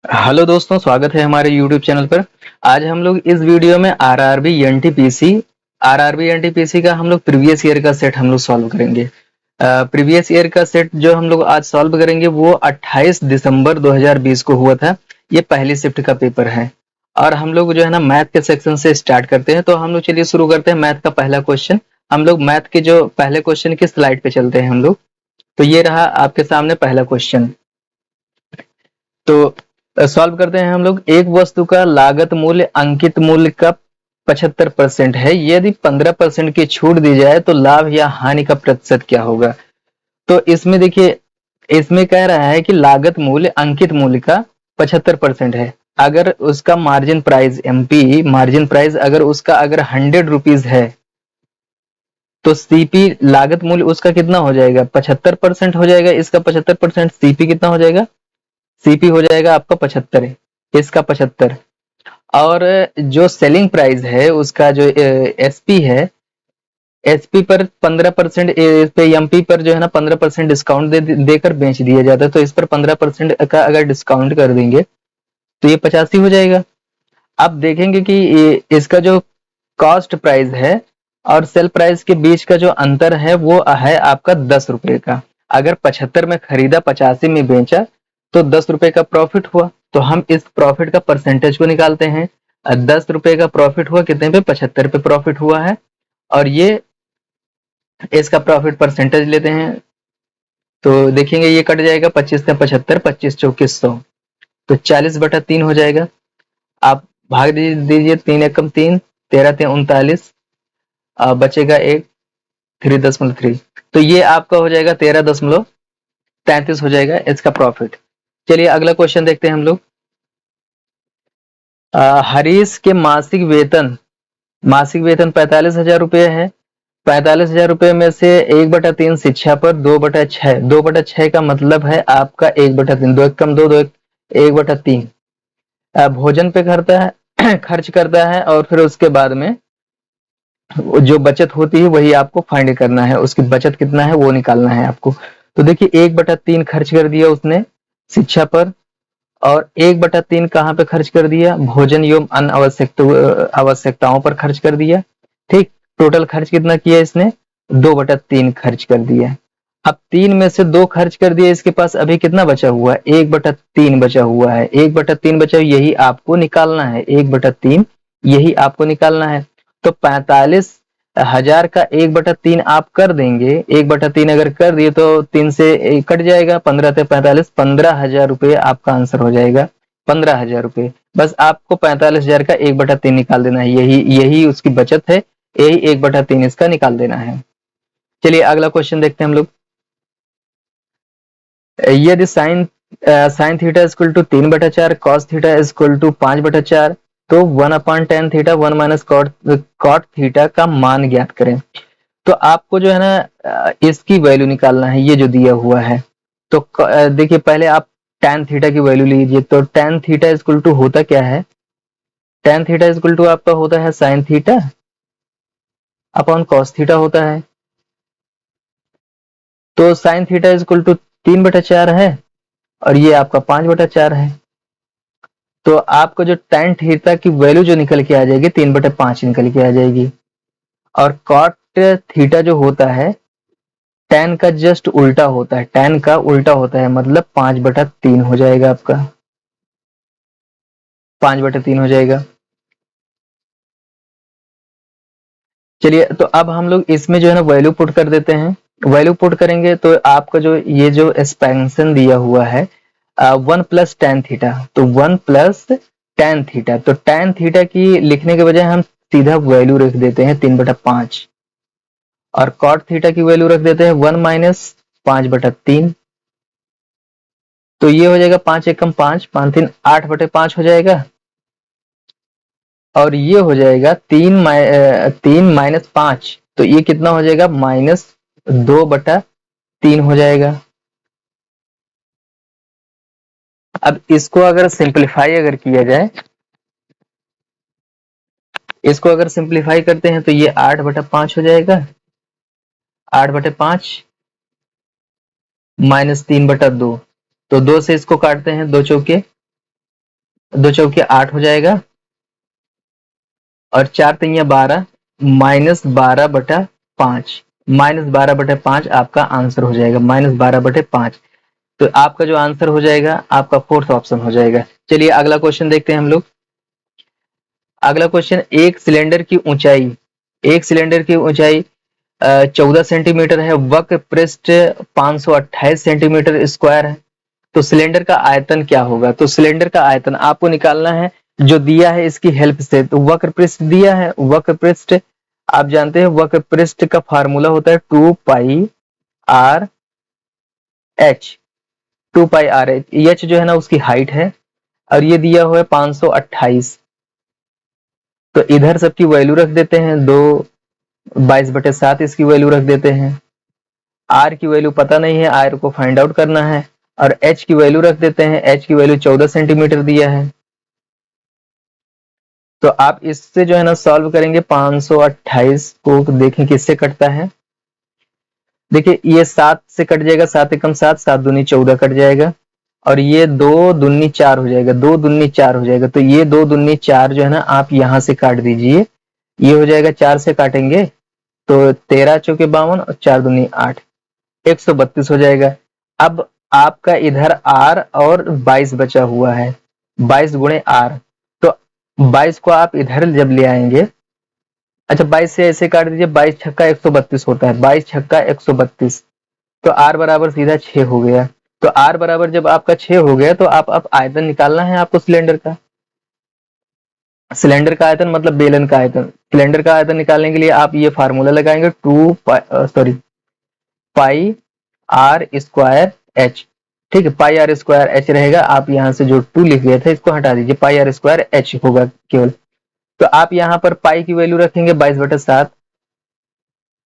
Hello दोस्तों, स्वागत है हमारे YouTube चैनल पर। आज हम लोग इस वीडियो में आरआरबी एनटीपीसी का हम लोग प्रीवियस ईयर का सेट हम लोग सॉल्व करेंगे। प्रीवियस ईयर का सेट जो हम लोग आज सॉल्व करेंगे वो 28 दिसंबर 2020 को हुआ था। ये पहली शिफ्ट का पेपर है और हम लोग जो है ना मैथ के सेक्शन से स्टार्ट करते हैं। तो हम लोग चलिए शुरू करते हैं मैथ का पहला क्वेश्चन। हम लोग मैथ के जो पहले क्वेश्चन की स्लाइड पे चलते हैं हम लोग। तो ये रहा आपके सामने पहला क्वेश्चन। तो सॉल्व करते हैं हम लोग। एक वस्तु का लागत मूल्य अंकित मूल्य का 75% है। यदि 15% की छूट दी जाए तो लाभ या हानि का प्रतिशत क्या होगा। तो इसमें देखिए, इसमें कह रहा है कि लागत मूल्य अंकित मूल्य का 75% है। अगर उसका margin price MP margin price अगर उसका अगर 100 रुपीज है तो सीपी लागत मूल्य उसका कितना हो जाएगा, 75% हो जाएगा। इसका 75% सीपी कितना हो जाएगा, सीपी हो जाएगा आपका 75, इसका 75। और जो सेलिंग प्राइस है उसका जो एसपी है, एसपी पर 15% पे एमपी पर जो है ना 15% डिस्काउंट देकर बेच दिया जाता है। तो इस पर 15% का अगर डिस्काउंट कर देंगे तो ये 85 हो जाएगा। अब देखेंगे कि इसका जो कॉस्ट प्राइस है और सेल प्राइस के बीच का जो अंतर है वो है आपका 10 रुपए का। अगर 75 में खरीदा 85 में बेचा तो 10 रुपए का प्रॉफिट हुआ। तो हम इस प्रॉफिट का परसेंटेज को निकालते हैं। 10 रुपए का प्रॉफिट हुआ कितने पे, 75 पे प्रॉफिट हुआ है। और ये इसका प्रॉफिट परसेंटेज लेते हैं तो देखेंगे ये कट जाएगा, 25 से 75, 25 चौके 100, तो 40/3 हो जाएगा। आप भाग दीजिए, 3 एकम 3, 13 3 39, बचेगा एक, 3.3। तो ये आपका हो जाएगा 13.33 हो जाएगा इसका प्रॉफिट। चलिए अगला क्वेश्चन देखते हैं हम लोग। हरीश के मासिक वेतन 45,000 रुपये है। 45,000 रुपये में से 1/3 शिक्षा पर, 2/6, 2/6 का मतलब है आपका 1/3, 2 एकम 2, 1/3 भोजन पे करता है खर्च करता है। और फिर उसके बाद में जो बचत होती है वही आपको फाइंड करना है, उसकी बचत कितना है वो निकालना है आपको। तो देखिए 1/3 खर्च कर दिया उसने शिक्षा पर, और 1/3 कहाँ पे खर्च कर दिया, भोजन एवं अन्य आवश्यकताओं पर खर्च कर दिया। ठीक, टोटल खर्च कितना किया इसने, 2/3 खर्च कर दिया। अब 3 में से 2 खर्च कर दिया, इसके पास अभी कितना बचा हुआ है, 1/3 बचा हुआ है। 1/3 बचा, यही आपको निकालना है, 1/3 यही आपको निकालना है। तो 45,000 का 1/3 आप कर देंगे, 1/3 अगर कर दिए तो 3 से कट जाएगा, 15 से 45, 15,000 रुपये आपका आंसर हो जाएगा। 15,000 रुपये, बस आपको 45,000 का 1/3 निकाल देना है, यही यही उसकी बचत है, यही 1/3 इसका निकाल देना है। चलिए अगला क्वेश्चन देखते हैं हम लोग। यदि sine theta equal to 3/4, cos theta equal to 5/4, तो 1/tan theta 1 minus cot theta का मान ज्ञात करें। तो आपको जो है ना इसकी वैल्यू निकालना है, ये जो दिया हुआ है। तो देखिए पहले आप tan थीटा की वैल्यू लीजिए। तो tan थीटा इक्वल टू होता क्या है, tan थीटा इक्वल टू आपका होता है sine theta upon cos theta होता है। तो साइन थीटा इक्वल टू 3/4 है और ये आपका 5/4 है। तो आपको जो tan थीटा की वैल्यू जो निकल के आ जाएगी 3/5 निकल के आ जाएगी। और कॉट थीटा जो होता है tan का जस्ट उल्टा होता है, tan का उल्टा होता है, मतलब 5/3 हो जाएगा आपका, 5/3 हो जाएगा। चलिए तो अब हम लोग इसमें जो है ना वैल्यू पुट कर देते हैं। वैल्यू पुट करेंगे तो आपका जो ये जो एक्सपेंशन दिया हुआ है 1 + tan थीटा, तो 1 + tan थीटा, तो tan थीटा की लिखने के बजाय हम सीधा वैल्यू रख देते हैं 3/5, और कॉट थीटा की वैल्यू रख देते हैं 1 माइनस 5/3। तो ये हो जाएगा 5 एकम 5, 5 3 8/5 हो जाएगा। और ये हो जाएगा 3 - 5, तो ये कितना हो जाएगा, -2/3 हो जाएगा। अब इसको अगर सिंप्लीफाई अगर किया जाए, इसको अगर सिंप्लीफाई करते हैं तो ये 8/5 हो जाएगा। 8/5 -3/2, तो 2 से इसको काटते हैं, 2 चौके दो चौके 8 हो जाएगा और 4 तिया 12 -12/5 -12/5 आपका आंसर हो जाएगा -12/5। तो आपका जो आंसर हो जाएगा आपका फोर्थ ऑप्शन हो जाएगा। चलिए अगला क्वेश्चन देखते हैं हम लोग। अगला क्वेश्चन, एक सिलेंडर की ऊंचाई 14 सेंटीमीटर है, वक्र पृष्ठ 528 सेंटीमीटर स्क्वायर है, तो सिलेंडर का आयतन क्या होगा? तो सिलेंडर का आयतन आपको निकालना है जो दिया है इसकी हेल्प से। तो वक्र पृष्ठ दिया है, वक्र पृष्ठ आप जानते हैं वक्र पृष्ठ का फार्मूला होता है 2πr h। 2πr h जो है ना उसकी हाइट है और ये दिया हुआ है 528। तो इधर सबकी वैल्यू रख देते हैं, 2/22/7 इसकी वैल्यू रख देते हैं। आर की वैल्यू पता नहीं है, आर को फाइंड आउट करना है। और एच की वैल्यू रख देते हैं, एच की वैल्यू 14 सेंटीमीटर दिया है। तो आप इससे जो है ना सॉल्व करेंगे 528 को, देखें किससे कटता है। देखिए ये 7 से कट जाएगा, 7 एकम 7, 7 दूनी 14 कट जाएगा और ये 2 दूनी 4 हो जाएगा, 2 दूनी 4 हो जाएगा। तो ये 2 दूनी 4 जो है ना आप यहां से काट दीजिए, ये हो जाएगा 4 से काटेंगे तो 13 चौके 52 और 4 दूनी 8, 132 हो जाएगा। अब आपका इधर आर और 22 बचा हुआ है, 22 गुणे आर, तो 22 को आप इधर जब ले आएंगे, अच्छा 22 से ऐसे काट दीजिए, 22 छक्का 132 होता है, 22 छक्का 132, तो आर बराबर सीधा 6 हो गया। तो आर बराबर जब आपका 6 हो गया तो आप आयतन निकालना है आपको सिलेंडर का। सिलेंडर का आयतन मतलब बेलन का आयतन। सिलेंडर का आयतन निकालने के लिए आप ये फार्मूला लगाएंगे, पाई आर स्क्वायर एच। ठीक है, पाई आर स्क्वायर एच रहेगा। आप यहाँ से जो 2 लिख गए थे इसको हटा दीजिए, पाई आर स्क्वायर एच होगा केवल। तो आप यहाँ पर पाई की वैल्यू रखेंगे 22/7,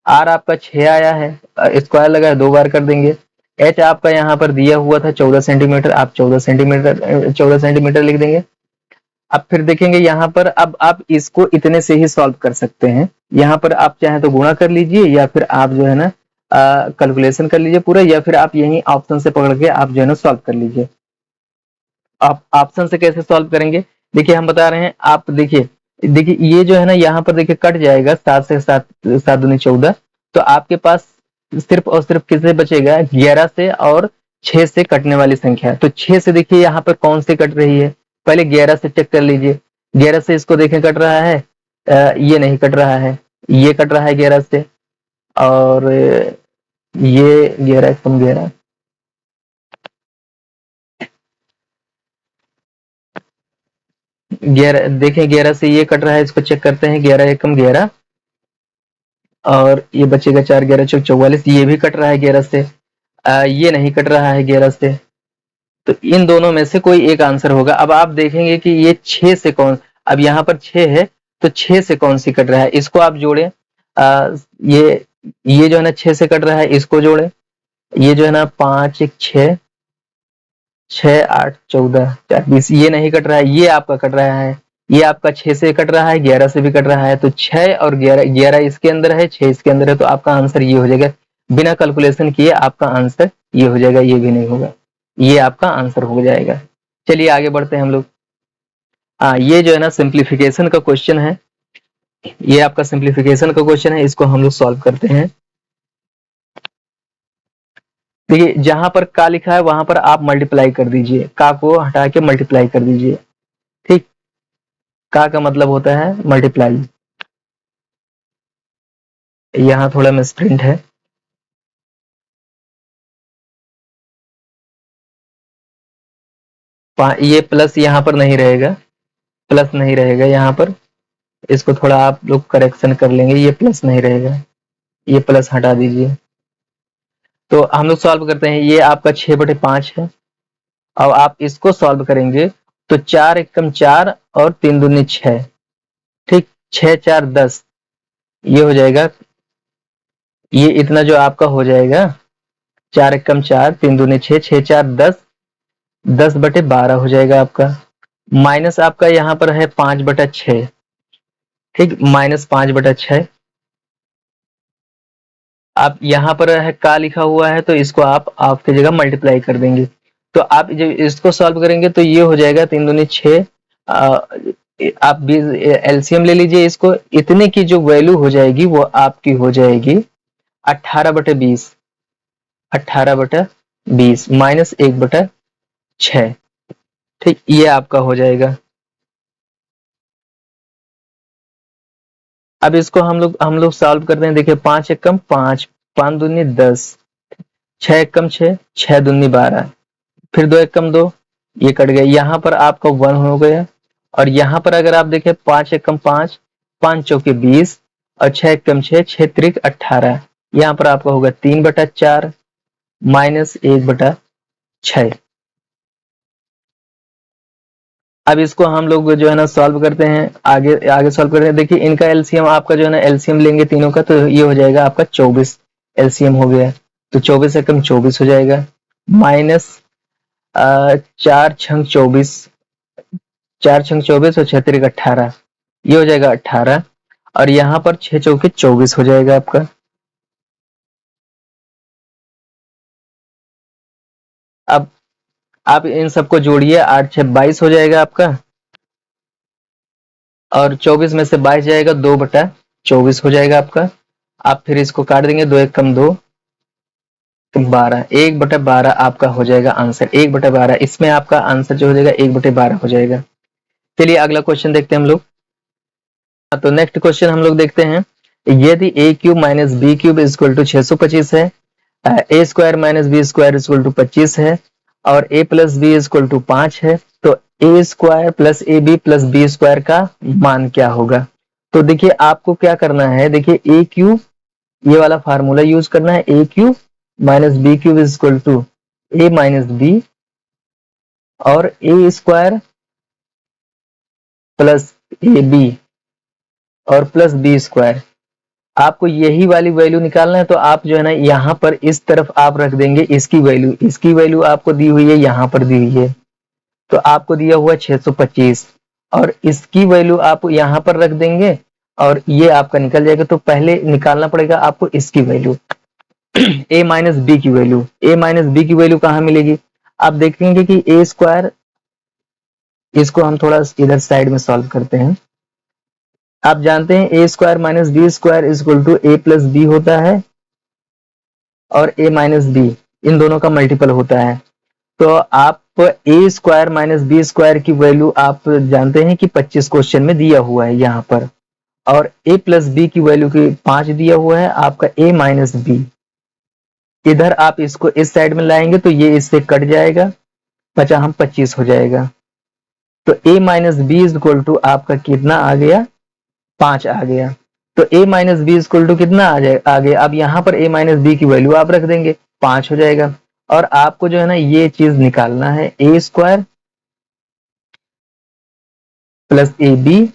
आर आपका 6 आया है, स्क्वायर लगा है 2 बार कर देंगे। एच आपका यहाँ पर दिया हुआ था 14 सेंटीमीटर, आप 14 सेंटीमीटर लिख देंगे। अब फिर देखेंगे यहाँ पर, अब आप इसको इतने से ही सॉल्व कर सकते हैं। यहाँ पर आप चाहे तो गुणा कर लीजिए या फिर आप जो है ना कैलकुलेशन कर लीजिए पूरा, या फिर आप यही ऑप्शन से पकड़ के आप जो है ना सॉल्व कर लीजिए। आप ऑप्शन से कैसे सॉल्व करेंगे, देखिए हम बता रहे हैं। आप देखिए देखिए ये जो है ना यहाँ पर देखिए कट जाएगा, 7 से 7, 7 दूनी 14, तो आपके पास सिर्फ और सिर्फ किससे बचेगा, 11 से और 6 से कटने वाली संख्या। तो 6 से देखिए यहाँ पर कौन सी कट रही है, पहले 11 से चेक कर लीजिए। 11 से इसको देखें कट रहा है, ये नहीं कट रहा है, ये कट रहा है 11 से, और ये 11 कम 11, देखें 11 से ये कट रहा है, इसको चेक करते हैं, 11 एकम 11 और ये बचेगा 4, 11 चौक 44, ये भी कट रहा है 11 से, ये नहीं कट रहा है 11 से। तो इन दोनों में से कोई एक आंसर होगा। अब आप देखेंगे कि ये 6 से कौन, अब यहाँ पर 6 है तो 6 से कौन सी कट रहा है, इसको आप जोड़ें। ये जो है ना 6 से कट रहा है, इसको जोड़ें। ये जो है ना 5 1 6, 6 8 14 4 20, ये नहीं कट रहा है, ये आपका कट रहा है। ये आपका 6 से कट रहा है, 11 से भी कट रहा है, तो 6 और 11, 11 इसके अंदर है, 6 इसके अंदर है, तो आपका आंसर ये हो जाएगा। बिना कैलकुलेशन किए आपका आंसर ये हो जाएगा, ये भी नहीं होगा, ये आपका आंसर हो जाएगा। चलिए आगे बढ़ते हैं हम लोग। ये जो है ना सिंप्लीफिकेशन का क्वेश्चन है, ये आपका सिंप्लीफिकेशन का क्वेश्चन है, इसको हम लोग सॉल्व करते हैं। देखिए जहां पर का लिखा है वहां पर आप मल्टीप्लाई कर दीजिए, का को हटा के मल्टीप्लाई कर दीजिए। ठीक, का मतलब होता है मल्टीप्लाई। यहाँ थोड़ा मिसप्रिंट है, ये प्लस यहाँ पर नहीं रहेगा, प्लस नहीं रहेगा यहाँ पर, इसको थोड़ा आप लोग करेक्शन कर लेंगे, ये प्लस नहीं रहेगा, ये प्लस हटा दीजिए। तो हम लोग सॉल्व करते हैं, ये आपका 6/5 है। अब आप इसको सॉल्व करेंगे तो 4 एकम 4 और 3 दूनी 6, ठीक, 6 4 10, ये हो जाएगा, ये इतना जो आपका हो जाएगा 4 एकम 4, 3 दूनी 6, 6 4 10, 10/12 हो जाएगा आपका। माइनस आपका यहाँ पर है 5/6, ठीक, -5/6। आप यहाँ पर है का लिखा हुआ है तो इसको आप की जगह मल्टीप्लाई कर देंगे, तो आप जब इसको सॉल्व करेंगे तो ये हो जाएगा 3 दूनी 6। आप एलसीएम ले लीजिए इसको, इतने की जो वैल्यू हो जाएगी वो आपकी हो जाएगी 18/20, 18/20 माइनस 1/6। ठीक, ये आपका हो जाएगा। अब इसको हम लोग सॉल्व करते हैं। देखिए 5 एकम 5, 5 दूनी 10, 6 एकम 6, 6 दूनी 12, फिर 2 एकम 2, ये कट गया। यहाँ पर आपका 1 हो गया। और यहाँ पर अगर आप देखें 5 एकम 5, 5 चौके 20 और 6 एकम 6, 6 त्रिक 18। यहाँ पर आपका होगा 3/4 माइनस 1/6। अब इसको हम लोग जो है ना सॉल्व करते हैं, आगे आगे सॉल्व करते हैं। देखिए इनका एलसीएम आपका जो है ना, एलसीएम लेंगे तीनों का तो ये हो जाएगा आपका 24। एलसीएम हो गया तो 24 एकम 24 हो जाएगा, माइनस 4 छंग 24, 4 छंग 24 और 6 त्रिक 18, ये हो जाएगा 18। और यहाँ पर 6 चौके 24 हो जाएगा आपका। अब आप इन सबको जोड़िए, 8 6 22 हो जाएगा आपका। और 24 में से 22 जाएगा, 2/24 हो जाएगा आपका। आप फिर इसको काट देंगे, 2 एकम 2, 12, 1/12 आपका हो जाएगा आंसर। 1/12 इसमें आपका आंसर जो हो जाएगा 1/12 हो जाएगा। चलिए अगला क्वेश्चन देखते हैं हम लोग। तो नेक्स्ट क्वेश्चन हम लोग देखते हैं। यदि A cube minus B cube equal to 625 है, A square minus B square equal to 25 है और A plus B equal to 5 है, तो A square plus A B plus B square का मान क्या होगा? तो देखिए आपको क्या करना है, देखिए ए क्यूब, ये वाला फार्मूला यूज करना है। A cube minus B cube equal to A minus B और A square plus A B और प्लस बी स्क्वायर। आपको यही वाली वैल्यू निकालना है, तो आप जो है ना यहाँ पर इस तरफ आप रख देंगे इसकी वैल्यू आपको दी हुई है, यहाँ पर दी हुई है। तो आपको दिया हुआ 625 और इसकी वैल्यू आप यहाँ पर रख देंगे और ये आपका निकल जाएगा। तो पहले निकालना पड़ेगा आपको इसकी वैल्यू ए माइनस बी की वैल्यू। ए माइनस बी की वैल्यू कहाँ मिलेगी? आप देखेंगे कि ए स्क्वायर, इसको हम थोड़ा इधर साइड में सॉल्व करते हैं। आप जानते हैं A square minus B square equal to A plus B होता है और ए माइनस बी इन दोनों का मल्टीपल होता है। तो आप ए स्क्वायर माइनस बी स्क्वायर की वैल्यू आप जानते हैं कि 25 क्वेश्चन में दिया हुआ है यहाँ पर, और ए प्लस बी की वैल्यू की 5 दिया हुआ है आपका ए माइनस बी। इधर आप इसको इस साइड में लाएंगे तो ये इससे कट जाएगा, 25 हो जाएगा। तो A minus B is equal to आपका कितना आ गया? 5 आ गया। तो a minus B equal to कितना आ गया? अब यहाँ पर a माइनस बी की वैल्यू आप रख देंगे, 5 हो जाएगा। और आपको जो है ना ये चीज निकालना है, A square plus A B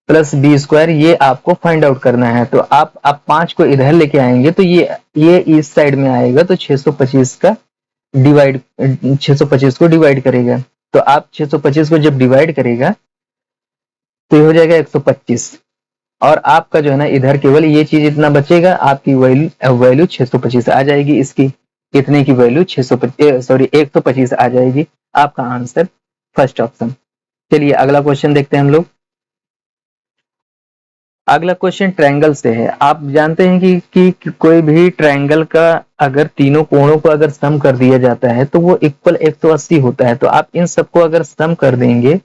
plus B square, ये आपको फाइंड आउट करना है। तो आप 5 को इधर लेके आएंगे तो ये इस साइड में आएगा, तो 625 का डिवाइड, 625 को डिवाइड करेगा। तो आप 625 को जब डिवाइड करेगा तो ये हो जाएगा 125। और आपका जो है ना इधर केवल ये चीज इतना बचेगा, आपकी वैल्यू 625 आ जाएगी। इसकी इतने की वैल्यू 125 आ जाएगी। आपका आंसर फर्स्ट ऑप्शन। चलिए अगला क्वेश्चन देखते हैं हम लोग। अगला क्वेश्चन ट्रायंगल से है। आप जानते हैं कि कोई भी ट्रायंगल का अगर तीनों कोणों को अगर सम कर दिया जाता है तो वो इक्वल 180 होता है। तो आप इन सबको अगर सम कर देंगे,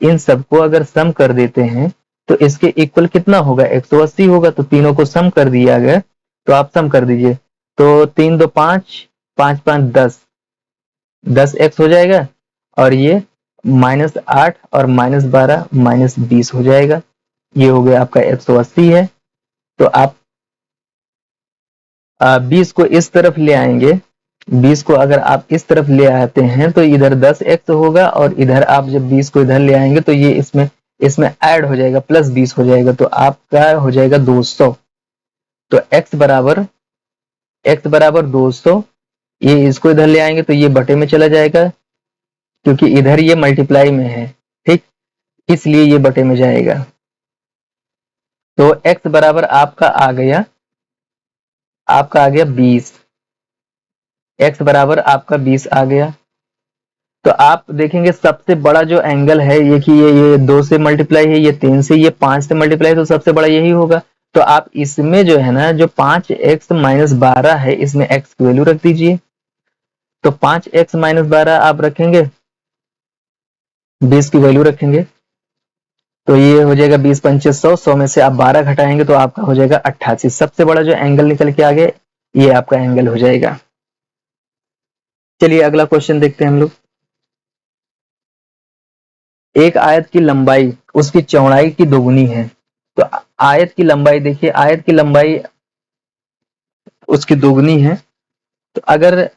इन सबको अगर सम कर देते हैं तो इसके इक्वल कितना होगा? 180 होगा। तो तीनों को सम कर दिया गया, तो आप सम कर दीजिए। तो 3 2 5, 5 5 10, 10 एक्स हो जाएगा और ये -8 और -12 -20 हो जाएगा। ये हो गया आपका 180 है। तो आप 20 को इस तरफ ले आएंगे, 20 को अगर आप इस तरफ ले आते हैं तो इधर 10 एक्स होगा और इधर आप जब 20 को इधर ले आएंगे तो ये इसमें ऐड हो जाएगा, प्लस 20 हो जाएगा। तो आपका हो जाएगा 200। तो x बराबर 200, ये इसको इधर ले आएंगे तो ये बटे में चला जाएगा, क्योंकि इधर ये मल्टीप्लाई में है, ठीक, इसलिए ये बटे में जाएगा। तो x बराबर आपका आ गया 20, x बराबर आपका 20 आ गया। तो आप देखेंगे सबसे बड़ा जो एंगल है ये कि ये 2 से मल्टीप्लाई है, ये 3 से, ये 5 से मल्टीप्लाई, तो सबसे बड़ा यही होगा। तो आप इसमें जो है ना जो 5x-12 है इसमें x की वैल्यू रख दीजिए। तो 5x-12 आप रखेंगे, 20 की वैल्यू रखेंगे, तो ये हो जाएगा 20 पंचे 100, 100 में से आप 12 घटाएंगे तो आपका हो जाएगा 88। सबसे बड़ा जो एंगल निकल के आ गया ये आपका एंगल हो जाएगा। चलिए अगला क्वेश्चन देखते हैं हम लोग। एक आयत की लंबाई उसकी चौड़ाई की दोगुनी है। तो आयत की लंबाई देखिए, आयत की लंबाई उसकी दोगुनी है, तो अगर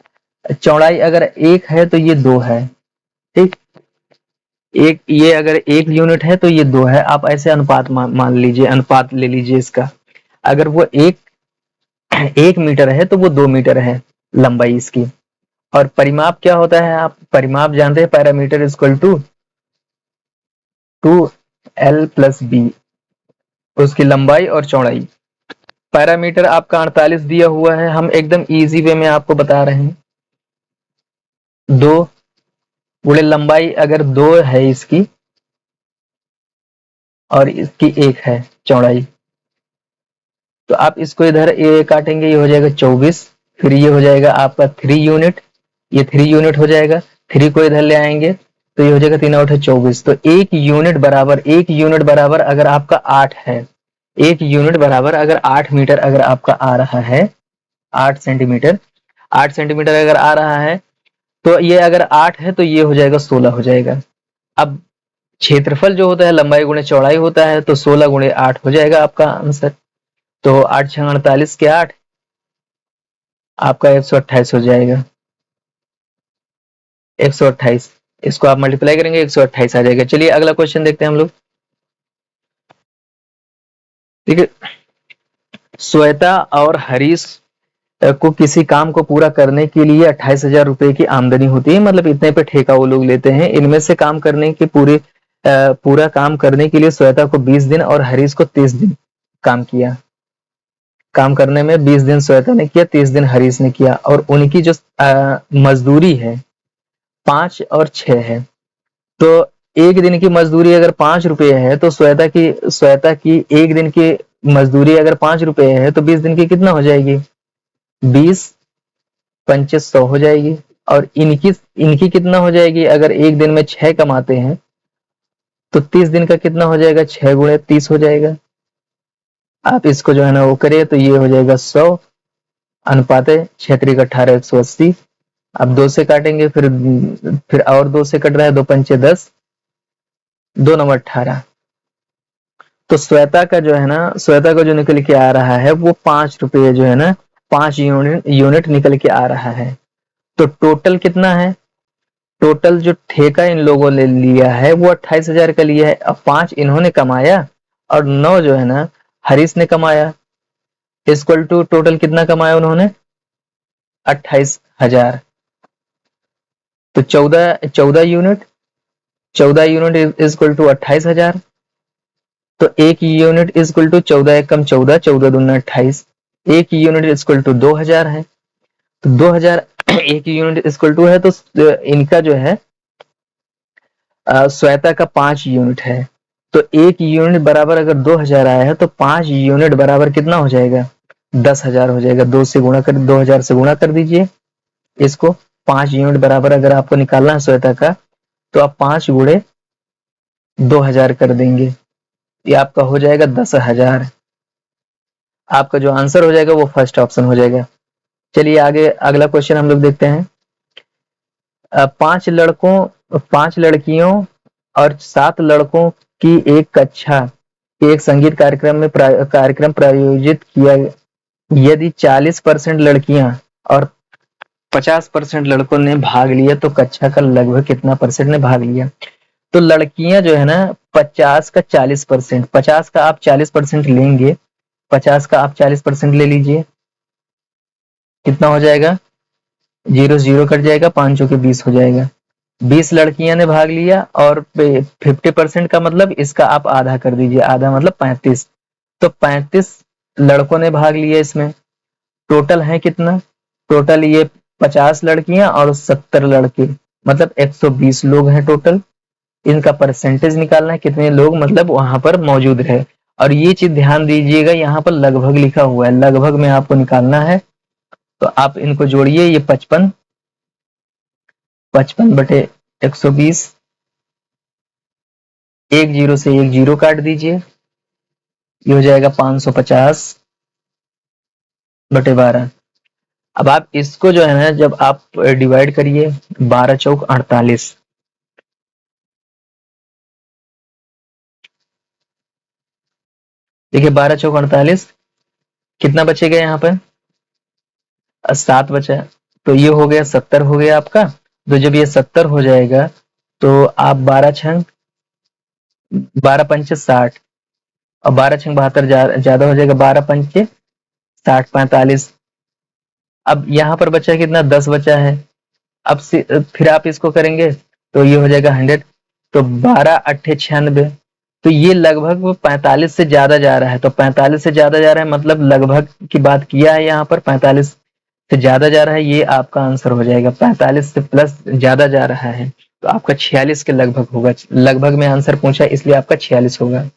चौड़ाई अगर 1 है तो ये 2 है, ठीक। एक ये अगर 1 यूनिट है तो ये 2 है। आप ऐसे अनुपात मान लीजिए, अनुपात ले लीजिए इसका। अगर वो 1 मीटर है तो वो 2 मीटर है लंबाई इसकी। और परिमाप क्या होता है, आप परिमाप जानते हैं, पैरामीटर इक्वल टू 2l+b, उसकी लंबाई और चौड़ाई। पैरामीटर आपका 48 दिया हुआ है, हम एकदम इजी वे में आपको बता रहे हैं। 2 गुणे लंबाई अगर 2 है इसकी और इसकी 1 है चौड़ाई, तो आप इसको इधर ये काटेंगे, ये हो जाएगा 24। फिर ये हो जाएगा आपका 3 यूनिट, ये 3 यूनिट हो जाएगा। 3 को इधर ले आएंगे तो ये हो जाएगा 3 और 24। तो 1 यूनिट बराबर, 1 यूनिट बराबर अगर आपका 8 है, 1 यूनिट बराबर अगर 8 मीटर अगर आपका आ रहा है, 8 सेंटीमीटर, 8 सेंटीमीटर अगर आ रहा है, तो ये अगर 8 है तो ये हो जाएगा 16 हो जाएगा। अब क्षेत्रफल जो होता है लंबाई गुणे चौड़ाई होता है, तो 16 गुणे 8 हो जाएगा आपका आंसर। तो 8 छंग 48 के 8, आपका 128 हो जाएगा। 128, इसको आप मल्टीप्लाई करेंगे 128 आ जाएगा। चलिए अगला क्वेश्चन देखते हैं हम लोग। ठीक है, श्वेता और हरीश को किसी काम को पूरा करने के लिए 28,000 रुपए की आमदनी होती है, मतलब इतने पे ठेका वो लोग लेते हैं। इनमें से काम करने के पूरा काम करने के लिए श्वेता को 20 दिन और हरीश को 30 दिन काम किया। काम करने में 20 दिन श्वेता ने किया, 30 दिन हरीश ने किया, और उनकी जो मजदूरी है 5 और 6 है। तो एक दिन की मजदूरी अगर 5 रुपये है तो श्वेता की एक दिन की मजदूरी अगर 5 रुपये है तो 20 दिन की कितना हो जाएगी, 20 पंचे 100 हो जाएगी। और इनकी इनकी कितना हो जाएगी, अगर एक दिन में 6 कमाते हैं तो 30 दिन का कितना हो जाएगा, 6 गुणे 30 हो जाएगा। आप इसको जो है ना वो करिए तो ये हो जाएगा 100 अनुपात 6 3 18 180। अब 2 से काटेंगे, फिर और 2 से कट रहा है, 2 पंचे 10, 2 9 18। तो श्वेता का जो है ना, श्वेता का जो निकल के आ रहा है वो 5 रुपये जो है ना, 5 यूनिट निकल के आ रहा है। तो टोटल कितना है, टोटल जो ठेका इन लोगों ने लिया है वो 28,000 का लिया है। अब 5 इन्होंने कमाया और 9 जो है ना हरीश ने कमाया, इक्वल टू टोटल कितना कमाया उन्होंने, 28,000। तो 14 यूनिट, 14 यूनिट इक्वल टू 28,000। तो 1 यूनिट इक्वल टू 14 एकम 14, 14 दूना 28। 1 यूनिट इक्वल टू 2,000 है। तो 2,000 1 यूनिट इक्वल टू है, तो इनका जो है श्वेता का 5 यूनिट है। तो 1 यूनिट बराबर अगर 2,000 आया है तो 5 यूनिट बराबर कितना हो जाएगा, 10,000 हो जाएगा। 2,000 से गुणा कर दीजिए इसको। 5 यूनिट बराबर अगर आपको निकालना है श्वेता का, तो आप 5 गुणे 2,000 कर देंगे, ये आपका हो जाएगा 10,000। आपका जो आंसर हो जाएगा वो फर्स्ट ऑप्शन हो जाएगा। चलिए आगे अगला क्वेश्चन हम लोग देखते हैं। 5 लड़कियों और 7 लड़कों की एक कक्षा के एक संगीत कार्यक्रम प्रायोजित किया। यदि 40% लड़कियां और 50% लड़कों ने भाग लिया तो कक्षा का लगभग कितना परसेंट ने भाग लिया। तो लड़कियां जो है ना 50 का 40%, 50 का आप 40% लेंगे, 50 का आप 40% ले लीजिए, कितना हो जाएगा, 0 0 कट जाएगा, 5 चौके 20 हो जाएगा। 20 लड़कियां ने भाग लिया और 50% का मतलब इसका आप आधा कर दीजिए, आधा मतलब 35। तो 35 लड़कों ने भाग लिया इसमें। टोटल है कितना, टोटल ये 50 लड़कियां और 70 लड़के, मतलब 120 लोग हैं टोटल। इनका परसेंटेज निकालना है, कितने लोग मतलब वहां पर मौजूद रहे। और ये चीज ध्यान दीजिएगा, यहाँ पर लगभग लिखा हुआ है, लगभग में आपको निकालना है। तो आप इनको जोड़िए, ये 55, 55/120, एक जीरो से एक जीरो काट दीजिए, ये हो जाएगा 550/12। अब आप इसको जो है ना, जब आप डिवाइड करिए, 12 चौक 48, देखिए 12 चौक 48, कितना बचेगा यहाँ पर? 7 बचा। तो ये हो गया 70 हो गया आपका। तो जब ये 70 हो जाएगा तो आप 12 पंचे 60, और 12 6 72 ज्यादा हो जाएगा, 12 पंचे 60, 45। अब यहाँ पर बचा कितना? 10 बचा है। अब फिर आप इसको करेंगे तो ये हो जाएगा 100। तो 12 8 96, तो ये लगभग वो 45 से ज्यादा जा रहा है। तो 45 से ज्यादा जा रहा है मतलब लगभग की बात किया है, यहाँ पर 45 से ज्यादा जा रहा है, ये आपका आंसर हो जाएगा। 45 से प्लस ज्यादा जा रहा है तो आपका 46 के लगभग होगा। लगभग में आंसर पूछा इसलिए आपका 46 होगा।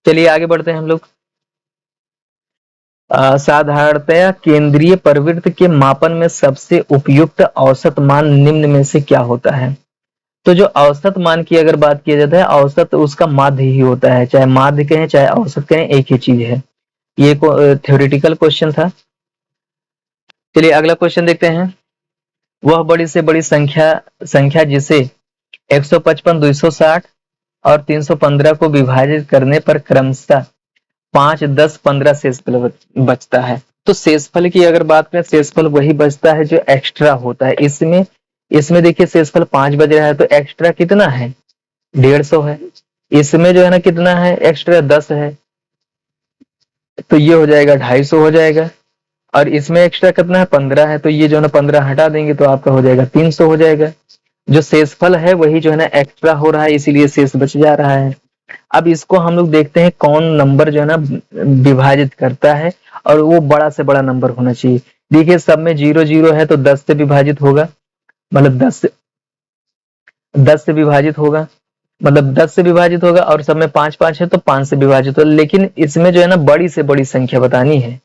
चलिए आगे बढ़ते हैं हम लोग। साधारणतया केंद्रीय प्रवृत्ति के मापन में सबसे उपयुक्त औसत मान निम्न में से क्या होता है? तो जो औसत मान की अगर बात किया जाता है, औसत उसका माध्य ही होता है, चाहे माध्य कहें चाहे औसत कहें, एक ही चीज है। ये थ्योरेटिकल क्वेश्चन था। चलिए अगला क्वेश्चन देखते हैं। वह बड़ी से बड़ी संख्या जिसे 155, 260 और 315 को विभाजित करने पर क्रमशः 5, 10, 15 शेषफल बचता है। तो शेषफल की अगर बात करें, शेषफल वही बचता है जो एक्स्ट्रा होता है। इसमें इसमें देखिए शेषफल 5 बज रहा है, तो एक्स्ट्रा कितना है? 150 है। इसमें जो है ना कितना है एक्स्ट्रा? 10 है, तो ये हो जाएगा 250 हो जाएगा। और इसमें एक्स्ट्रा कितना है? 15 है, तो ये जो है ना 15 हटा देंगे तो आपका हो जाएगा 300 हो जाएगा। जो शेषफल है वही जो है ना एक्स्ट्रा हो रहा है, इसीलिए शेष बच जा रहा है। अब इसको हम लोग देखते हैं कौन नंबर जो है ना विभाजित करता है, और वो बड़ा से बड़ा नंबर होना चाहिए। देखिए सब में 0 0 है तो 10 से विभाजित होगा, मतलब 10 से विभाजित होगा, मतलब 10 से विभाजित होगा। और सब में 5 5 है तो 5 से विभाजित होगा। लेकिन इसमें जो है ना बड़ी से बड़ी संख्या बतानी है,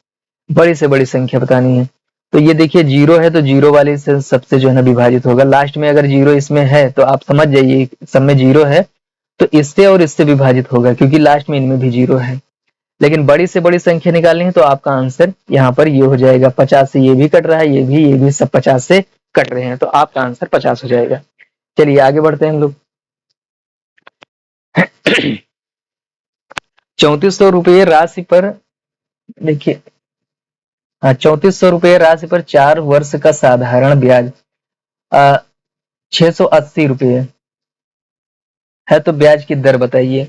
बड़ी से बड़ी संख्या बतानी है। तो ये देखिए 0 है तो 0 वाले से सबसे जो है ना विभाजित होगा। लास्ट में अगर 0 इसमें है तो आप समझ जाइए सब में 0 है तो इससे और इससे विभाजित होगा, क्योंकि लास्ट में इनमें भी 0 है। लेकिन बड़ी से बड़ी संख्या निकालनी है तो आपका आंसर यहाँ पर ये हो जाएगा। 50 से ये भी कट रहा है, ये भी सब 50 से कट रहे हैं, तो आपका आंसर 50 हो जाएगा। चलिए आगे बढ़ते हैं हम लोग। 3400 रुपये राशि पर, देखिए 3400 रुपये राशि पर 4 वर्ष का साधारण ब्याज 680 रुपये है, तो ब्याज की दर बताइए।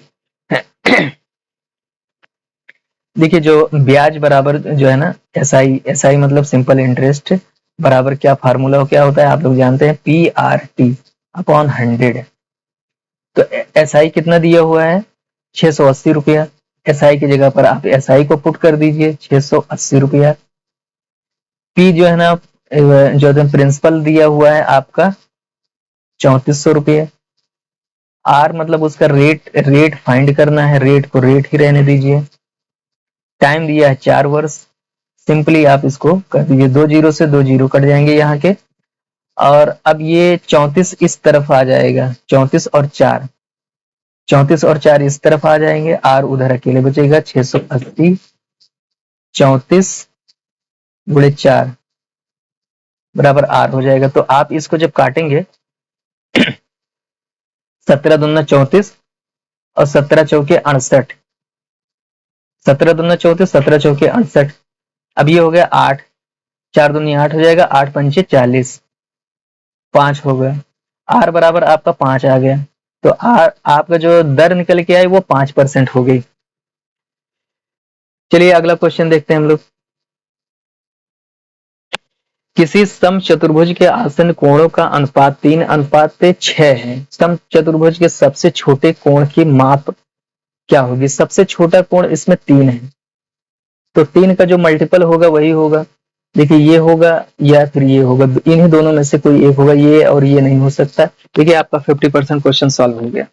देखिए जो ब्याज बराबर जो है ना एसआई मतलब सिंपल इंटरेस्ट बराबर क्या फार्मूला क्या होता है आप लोग जानते हैं? PRT/100। तो एसआई कितना दिया हुआ है? 680 रुपया। एसआई की जगह पर आप एसआई को पुट कर दीजिए 680 रुपया। पी जो है ना जो प्रिंसिपल दिया हुआ है आपका 3400 रुपये। आर मतलब उसका रेट फाइंड करना है, रेट को रेट ही रहने दीजिए। टाइम दिया है 4 वर्ष। सिंपली आप इसको कर दीजिए, 2 जीरो से 2 जीरो कट जाएंगे यहाँ के। और अब ये 34 इस तरफ आ जाएगा, 34 और 4, 34 और 4 इस तरफ आ जाएंगे, आर उधर अकेले बचेगा। 680 34 × 4 बराबर आर हो जाएगा। तो आप इसको जब काटेंगे 17 दूना 34 और 17 चौके 68, 17 दूना 34, 17 चौके 68। अब ये हो गया 8, 4 दूनी 8 हो जाएगा, 8 पंचे 40, 5 हो गया। आर बराबर आपका 5 आ गया। तो आर आपका जो दर निकल के आई वो 5% हो गई। चलिए अगला क्वेश्चन देखते हैं हम लोग। किसी सम चतुर्भुज के आसन कोणों का अनुपात 3:6 है। सम चतुर्भुज के सबसे छोटे कोण की माप क्या होगी? सबसे छोटा कोण इसमें 3 है, तो 3 का जो मल्टीपल होगा वही होगा। देखिए ये होगा या फिर ये होगा, इन्हीं दोनों में से कोई एक होगा, ये और ये नहीं हो सकता। देखिए आपका 50% क्वेश्चन सॉल्व हो गया।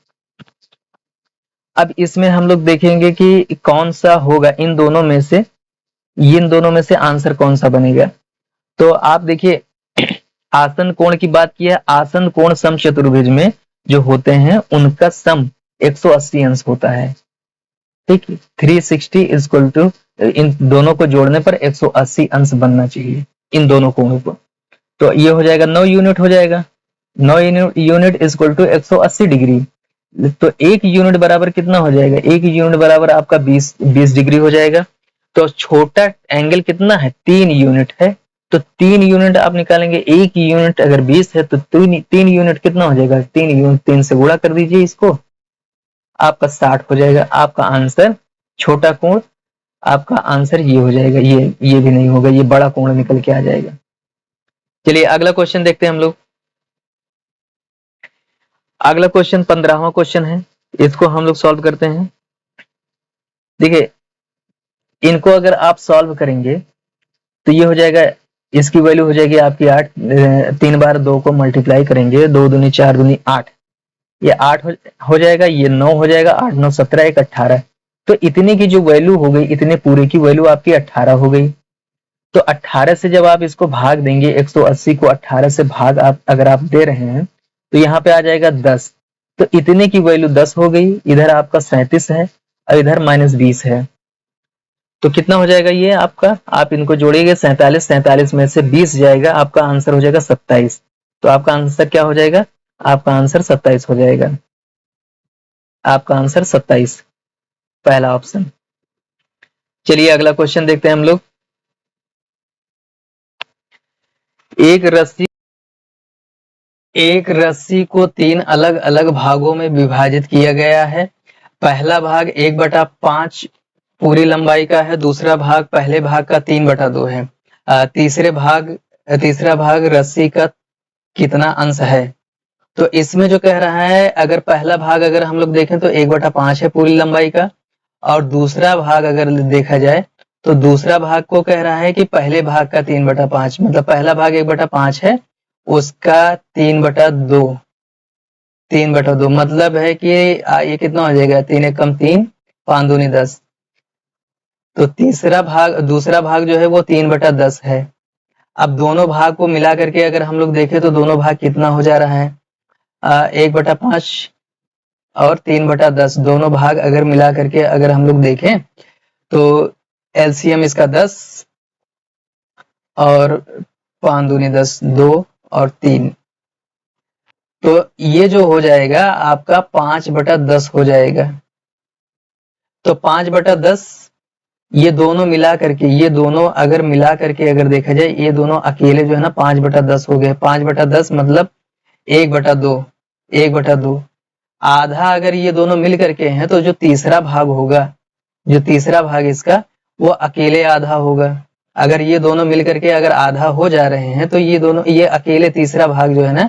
अब इसमें हम लोग देखेंगे कि कौन सा होगा इन दोनों में से, इन दोनों में से आंसर कौन सा बनेगा। तो आप देखिए आसन कोण की बात की है, आसन कोण समचतुर्भुज में जो होते हैं उनका सम 180 अंश होता है। ठीक है, 360 इज इक्वल टू, इन दोनों को जोड़ने पर 180 अंश बनना चाहिए इन दोनों कोणों को। तो ये हो जाएगा 9 यूनिट हो जाएगा, 9 unit is equal to 180 degree. तो एक यूनिट बराबर कितना हो जाएगा, एक यूनिट बराबर आपका 20 डिग्री हो जाएगा। तो छोटा एंगल कितना है, 3 यूनिट है। तो 3 यूनिट आप निकालेंगे, एक यूनिट अगर 20 है तो 3 यूनिट कितना हो जाएगा, 3 यूनिट 3 से गुणा कर दीजिए इसको, आपका 60 हो जाएगा। आपका आंसर छोटा कोण, आपका आंसर ये हो जाएगा। ये भी नहीं होगा, ये बड़ा कोण निकल के आ जाएगा। चलिए अगला क्वेश्चन देखते हैं हम लोग। अगला क्वेश्चन 15वां क्वेश्चन है, इसको हम लोग सॉल्व करते हैं। देखिए इनको अगर आप सॉल्व करेंगे तो ये हो जाएगा, इसकी वैल्यू हो जाएगी आपकी 8, 3 बार 2 को मल्टीप्लाई करेंगे, 2 दूनी 4 दूनी 8, ये 8 हो जाएगा, ये 9 हो जाएगा, 8 9 17 1 18। तो इतने की जो वैल्यू हो गई, इतने पूरे की वैल्यू आपकी 18 हो गई। तो 18 से जब आप इसको भाग देंगे, 180 को 18 से भाग आप अगर आप दे रहे हैं तो यहाँ पे आ जाएगा 10। तो इतने की वैल्यू 10 हो गई, इधर आपका 37 है और इधर -20 है। तो कितना हो जाएगा ये आपका, आप इनको जोड़िएगा, 47, 47 में से 20 जाएगा, आपका आंसर हो जाएगा 27। तो आपका आंसर क्या हो जाएगा, आपका आंसर 27 हो जाएगा। आपका आंसर 27, पहला ऑप्शन। चलिए अगला क्वेश्चन देखते हैं हम लोग। एक रस्सी को 3 अलग अलग भागों में विभाजित किया गया है। पहला भाग 1/5 पूरी लंबाई का है, दूसरा भाग पहले भाग का 3/2 है। तीसरा भाग रस्सी का कितना अंश है। तो इसमें जो कह रहा है, अगर पहला भाग अगर हम लोग देखें तो 1/5 है पूरी लंबाई का, और दूसरा भाग अगर देखा जाए तो दूसरा भाग को कह रहा है कि पहले भाग का 3/5, मतलब पहला भाग 1/5 है, उसका 3/2, 3/2 मतलब है कि ये कितना हो जाएगा, 3 एक कम 3, 5 दूनी 10। तो दूसरा भाग जो है वो 3/10 है। अब दोनों भाग को मिला करके अगर हम लोग देखें तो दोनों भाग कितना हो जा रहा है, 1/5 और 3/10, दोनों भाग अगर मिला करके अगर हम लोग देखें तो एलसीएम इसका 10 और 5 दूनी 10, 2 और 3। तो ये जो हो जाएगा आपका 5/10 हो जाएगा। तो 5/10 ये दोनों मिला करके, ये दोनों अगर मिला करके अगर देखा जाए, ये दोनों अकेले जो है ना 5/10 हो गए। 5/10 मतलब 1/2, 1/2 आधा अगर ये दोनों मिल करके हैं तो जो तीसरा भाग होगा, जो तीसरा भाग इसका वो अकेले आधा होगा। अगर ये दोनों मिल करके अगर आधा हो जा रहे हैं तो ये दोनों, ये अकेले तीसरा भाग जो है ना,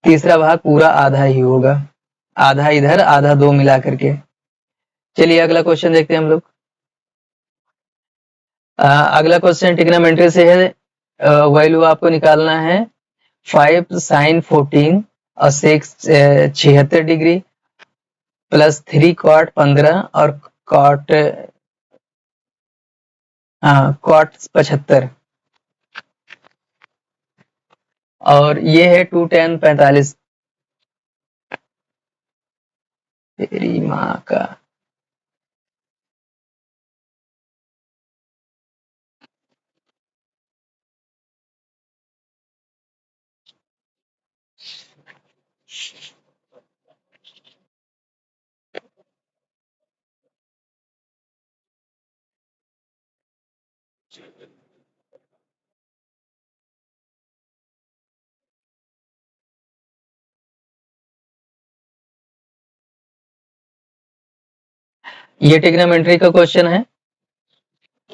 तीसरा भाग पूरा आधा ही होगा, आधा इधर आधा दो मिला करके। चलिए अगला क्वेश्चन देखते हैं हम लोग। अगला क्वेश्चन ट्रिग्नोमेट्री से है। वैल्यू आपको निकालना है 5 sin 14 और 6 76 डिग्री प्लस 3 cot 15 और cot 75, और ये है 2 tan 45। तेरी माँ का, ये ट्रिग्नोमेट्री का क्वेश्चन है।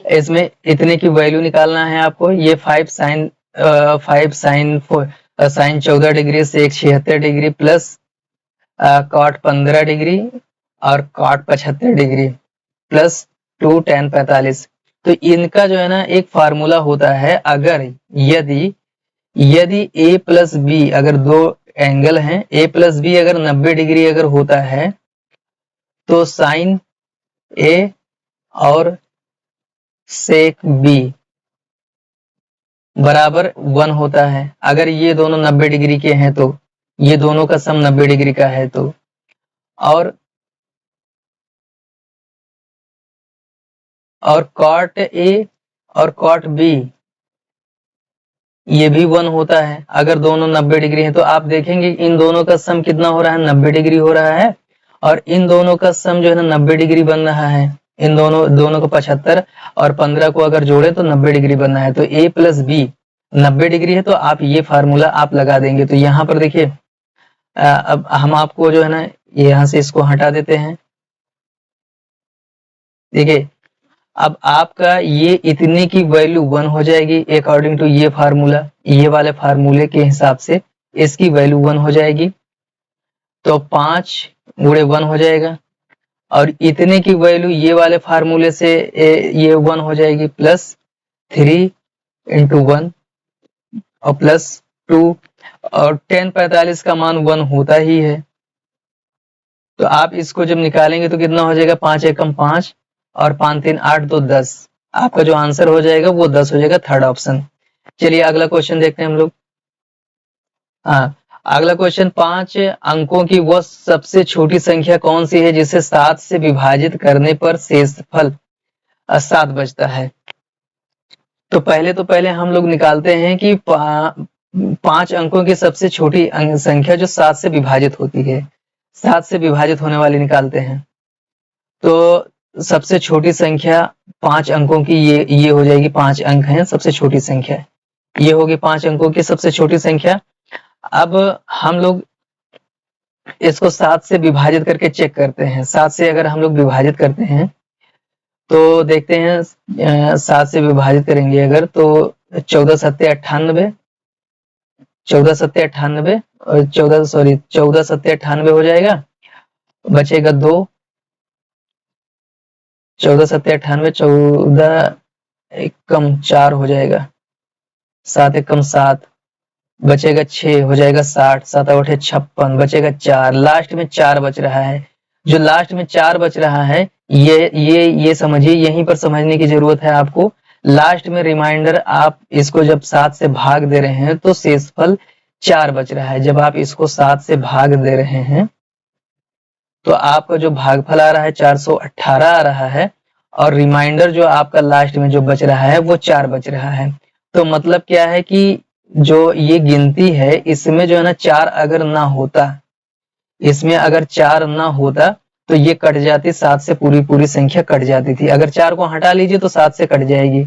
इसमें इतने की वैल्यू निकालना है आपको। ये 5 sin 14 डिग्री से 76 डिग्री प्लस cot 15 डिग्री और cot 75 डिग्री प्लस 2 tan 45। तो इनका जो है ना एक फार्मूला होता है, अगर यदि a प्लस बी, अगर दो एंगल हैं a प्लस बी अगर 90 डिग्री अगर होता है तो साइन a और सेक बी बराबर 1 होता है। अगर ये दोनों 90 डिग्री के हैं तो, ये दोनों का सम 90 डिग्री का है तो, और कॉट ए और कॉट बी ये भी 1 होता है अगर दोनों 90 डिग्री है। तो आप देखेंगे इन दोनों का सम कितना हो रहा है, 90 डिग्री हो रहा है, और इन दोनों का सम जो है ना 90 डिग्री बन रहा है। इन दोनों को 75 और 15 को अगर जोड़े तो 90 डिग्री बनना है। तो a प्लस बी 90 डिग्री है, तो आप ये फार्मूला आप लगा देंगे। तो यहाँ पर देखिए अब हम आपको जो है ना यहाँ से इसको हटा देते हैं। देखिए अब आपका ये इतने की वैल्यू 1 हो जाएगी अकॉर्डिंग टू ये फार्मूला, ये वाले फार्मूले के हिसाब से इसकी वैल्यू 1 हो जाएगी। तो 5 गुणे 1 हो जाएगा, और इतने की वैल्यू ये वाले फार्मूले से ये 1 हो जाएगी, प्लस 3 इंटू 1 और प्लस 2, और 1045 का मान 1 होता ही है। तो आप इसको जब निकालेंगे तो कितना हो जाएगा, 5 एकम 5 और 5 3 8 तो 10। आपका जो आंसर हो जाएगा वो 10 हो जाएगा, थर्ड ऑप्शन। चलिए अगला क्वेश्चन देखते हैं हम लोग। हाँ, अगला क्वेश्चन, 5 अंकों की वह सबसे छोटी संख्या कौन सी है जिसे 7 से विभाजित करने पर शेषफल 7 बचता है। तो पहले हम लोग निकालते हैं कि 5 अंकों की सबसे छोटी संख्या जो 7 से विभाजित होती है, 7 से विभाजित होने वाली निकालते हैं। तो सबसे छोटी संख्या 5 अंकों की ये हो जाएगी, 5 अंक हैं सबसे छोटी संख्या, ये होगी 5 अंकों की सबसे छोटी संख्या। अब हम लोग इसको 7 से विभाजित करके चेक करते हैं। 7 से अगर हम लोग विभाजित करते हैं तो देखते हैं 7 से विभाजित करेंगे अगर तो 14 सत्ते 98, 14 सत्ते 98 और 14 सत्ते 98 हो जाएगा, बचेगा 2, 14 सत्ते 98, 14 एकम 4 हो जाएगा, 7 एकम 7, बचेगा 6 हो जाएगा 60, 7 8 56, बचेगा 4, लास्ट में 4 बच रहा है। जो लास्ट में 4 बच रहा है ये समझिए, यहीं पर समझने की जरूरत है आपको। लास्ट में रिमाइंडर आप इसको जब 7 से भाग दे रहे हैं तो शेषफल 4 बच रहा है। जब आप इसको 7 से भाग दे रहे हैं तो आपका जो भागफल आ रहा है 418 आ रहा है, और रिमाइंडर जो आपका लास्ट में जो बच रहा है वो 4 बच रहा है। तो मतलब क्या है कि जो ये गिनती है इसमें जो है ना 4 अगर ना होता, इसमें अगर 4 ना होता तो ये कट जाती, 7 से पूरी संख्या कट जाती थी। अगर 4 को हटा लीजिए तो 7 से कट जाएगी।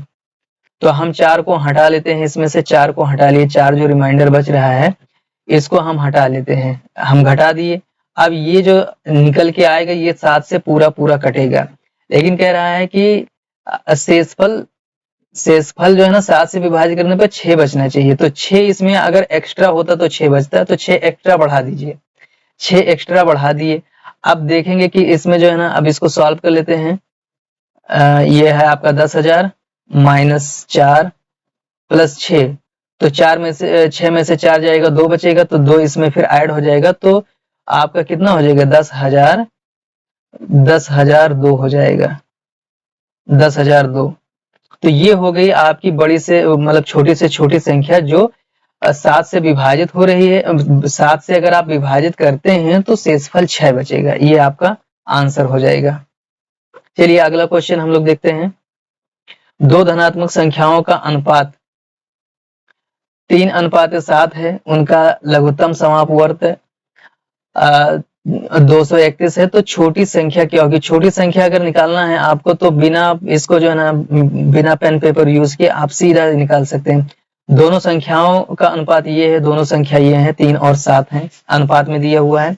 तो हम 4 को हटा लेते हैं, इसमें से 4 को हटा लिए, 4 जो रिमाइंडर बच रहा है इसको हम हटा लेते हैं, हम घटा दिए। अब ये जो निकल के आएगा ये 7 से पूरा कटेगा, लेकिन कह रहा है कि शेषफल जो है ना 7 से विभाजित करने पर 6 बचना चाहिए। तो 6 इसमें अगर एक्स्ट्रा होता तो 6 बचता, तो 6 एक्स्ट्रा बढ़ा दीजिए, 6 एक्स्ट्रा बढ़ा दिए। अब देखेंगे कि इसमें जो है ना, अब इसको सॉल्व कर लेते हैं। ये है आपका 10,000 माइनस 4 प्लस 6, तो 6 में से 4 जाएगा, 2 बचेगा, तो 2 इसमें फिर ऐड हो जाएगा, तो आपका कितना हो जाएगा, 10,002 हो जाएगा, 10,002। तो ये हो गई आपकी बड़ी से मतलब छोटी से छोटी संख्या जो 7 से विभाजित हो रही है। 7 से अगर आप विभाजित करते हैं तो शेषफल 6 बचेगा, ये आपका आंसर हो जाएगा। चलिए अगला क्वेश्चन हम लोग देखते हैं। दो धनात्मक संख्याओं का अनुपात 3:7 है, उनका लघुत्तम समापवर्त 231 है। तो छोटी संख्या क्या होगी, छोटी संख्या अगर निकालना है आपको तो बिना इसको जो है ना, बिना पेन पेपर यूज किए आप सीधा निकाल सकते हैं। दोनों संख्याओं का अनुपात ये है, दोनों संख्या ये है, 3 और 7 है, अनुपात में दिया हुआ है।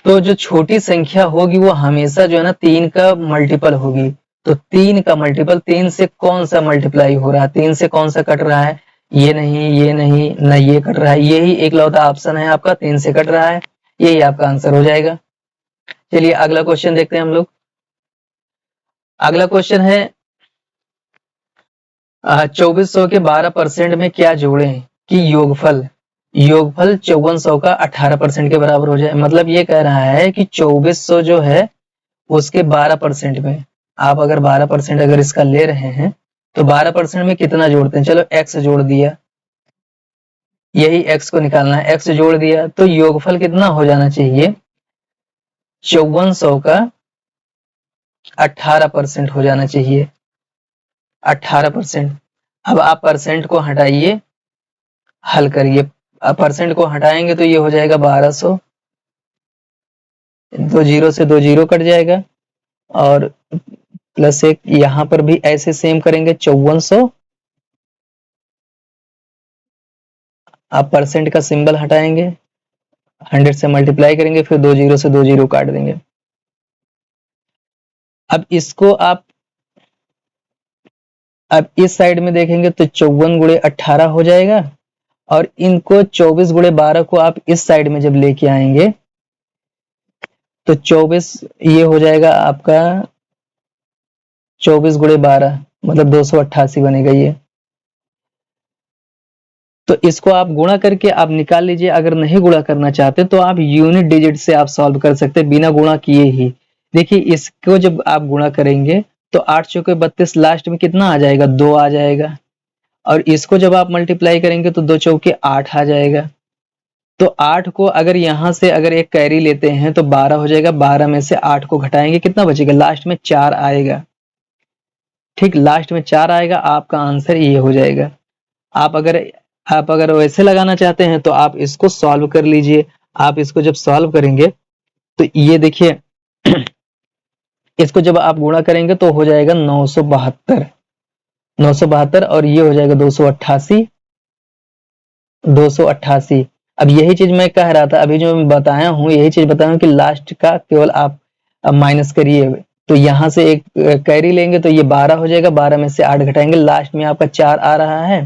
तो जो छोटी संख्या होगी वो हमेशा जो है ना 3 का मल्टीपल होगी। तो 3 का मल्टीपल, 3 से कौन सा मल्टीप्लाई हो रहा है, 3 से कौन सा कट रहा है, ये नहीं ना ये कट रहा है, यही एक लौता ऑप्शन है आपका, 3 से कट रहा है, यही आपका आंसर हो जाएगा। चलिए अगला क्वेश्चन देखते हैं हम लोग। अगला क्वेश्चन है 2400 के 12% में क्या जोड़ें कि योगफल 5400 का 18% के बराबर हो जाए। मतलब ये कह रहा है कि 2400 जो है उसके 12% में, आप अगर 12% अगर इसका ले रहे हैं तो 12% में कितना जोड़ते हैं। चलो x जोड़ दिया, यही x को निकालना है, x जोड़ दिया तो योगफल कितना हो जाना चाहिए, 5400 का 18% हो जाना चाहिए, 18%। अब आप परसेंट को हटाइए, हल करिए। अब परसेंट को हटाएंगे तो ये हो जाएगा 1200, 2 जीरो से 2 जीरो कट जाएगा और प्लस 1, यहां पर भी ऐसे सेम करेंगे 5400। आप परसेंट का सिंबल हटाएंगे, 100 से मल्टीप्लाई करेंगे, फिर 2 जीरो से 2 जीरो काट देंगे। अब इसको आप अब इस साइड में देखेंगे तो 54 गुणे 18 हो जाएगा और इनको 24 गुणे 12 को आप इस साइड में जब लेके आएंगे तो 24 ये हो जाएगा आपका 24 गुणे 12 मतलब 288 बनेगा ये। तो इसको आप गुणा करके आप निकाल लीजिए। अगर नहीं गुणा करना चाहते तो आप यूनिट डिजिट से आप सॉल्व कर सकते हैं बिना गुणा किए ही। देखिए इसको जब आप गुणा करेंगे तो 8 चौके 32, लास्ट में कितना आ जाएगा, 2 आ जाएगा। और इसको जब आप मल्टीप्लाई करेंगे तो 2 चौके 8 आ जाएगा। तो 8 को अगर यहां से अगर एक कैरी लेते हैं तो 12 हो जाएगा, 12 में से 8 को घटाएंगे कितना बचेगा, लास्ट में 4 आएगा। ठीक, लास्ट में 4 आएगा, आपका आंसर ये हो जाएगा। आप अगर वैसे लगाना चाहते हैं तो आप इसको सॉल्व कर लीजिए। आप इसको जब सॉल्व करेंगे तो ये देखिए इसको जब आप गुणा करेंगे तो हो जाएगा 972 और ये हो जाएगा 288। अब यही चीज मैं कह रहा था, अभी जो मैं बताया हूं यही चीज बताया हूं कि लास्ट का केवल आप माइनस करिए। तो यहां से एक कैरी लेंगे तो ये 12 हो जाएगा, 12 में से 8 घटाएंगे, लास्ट में आपका 4 आ रहा है।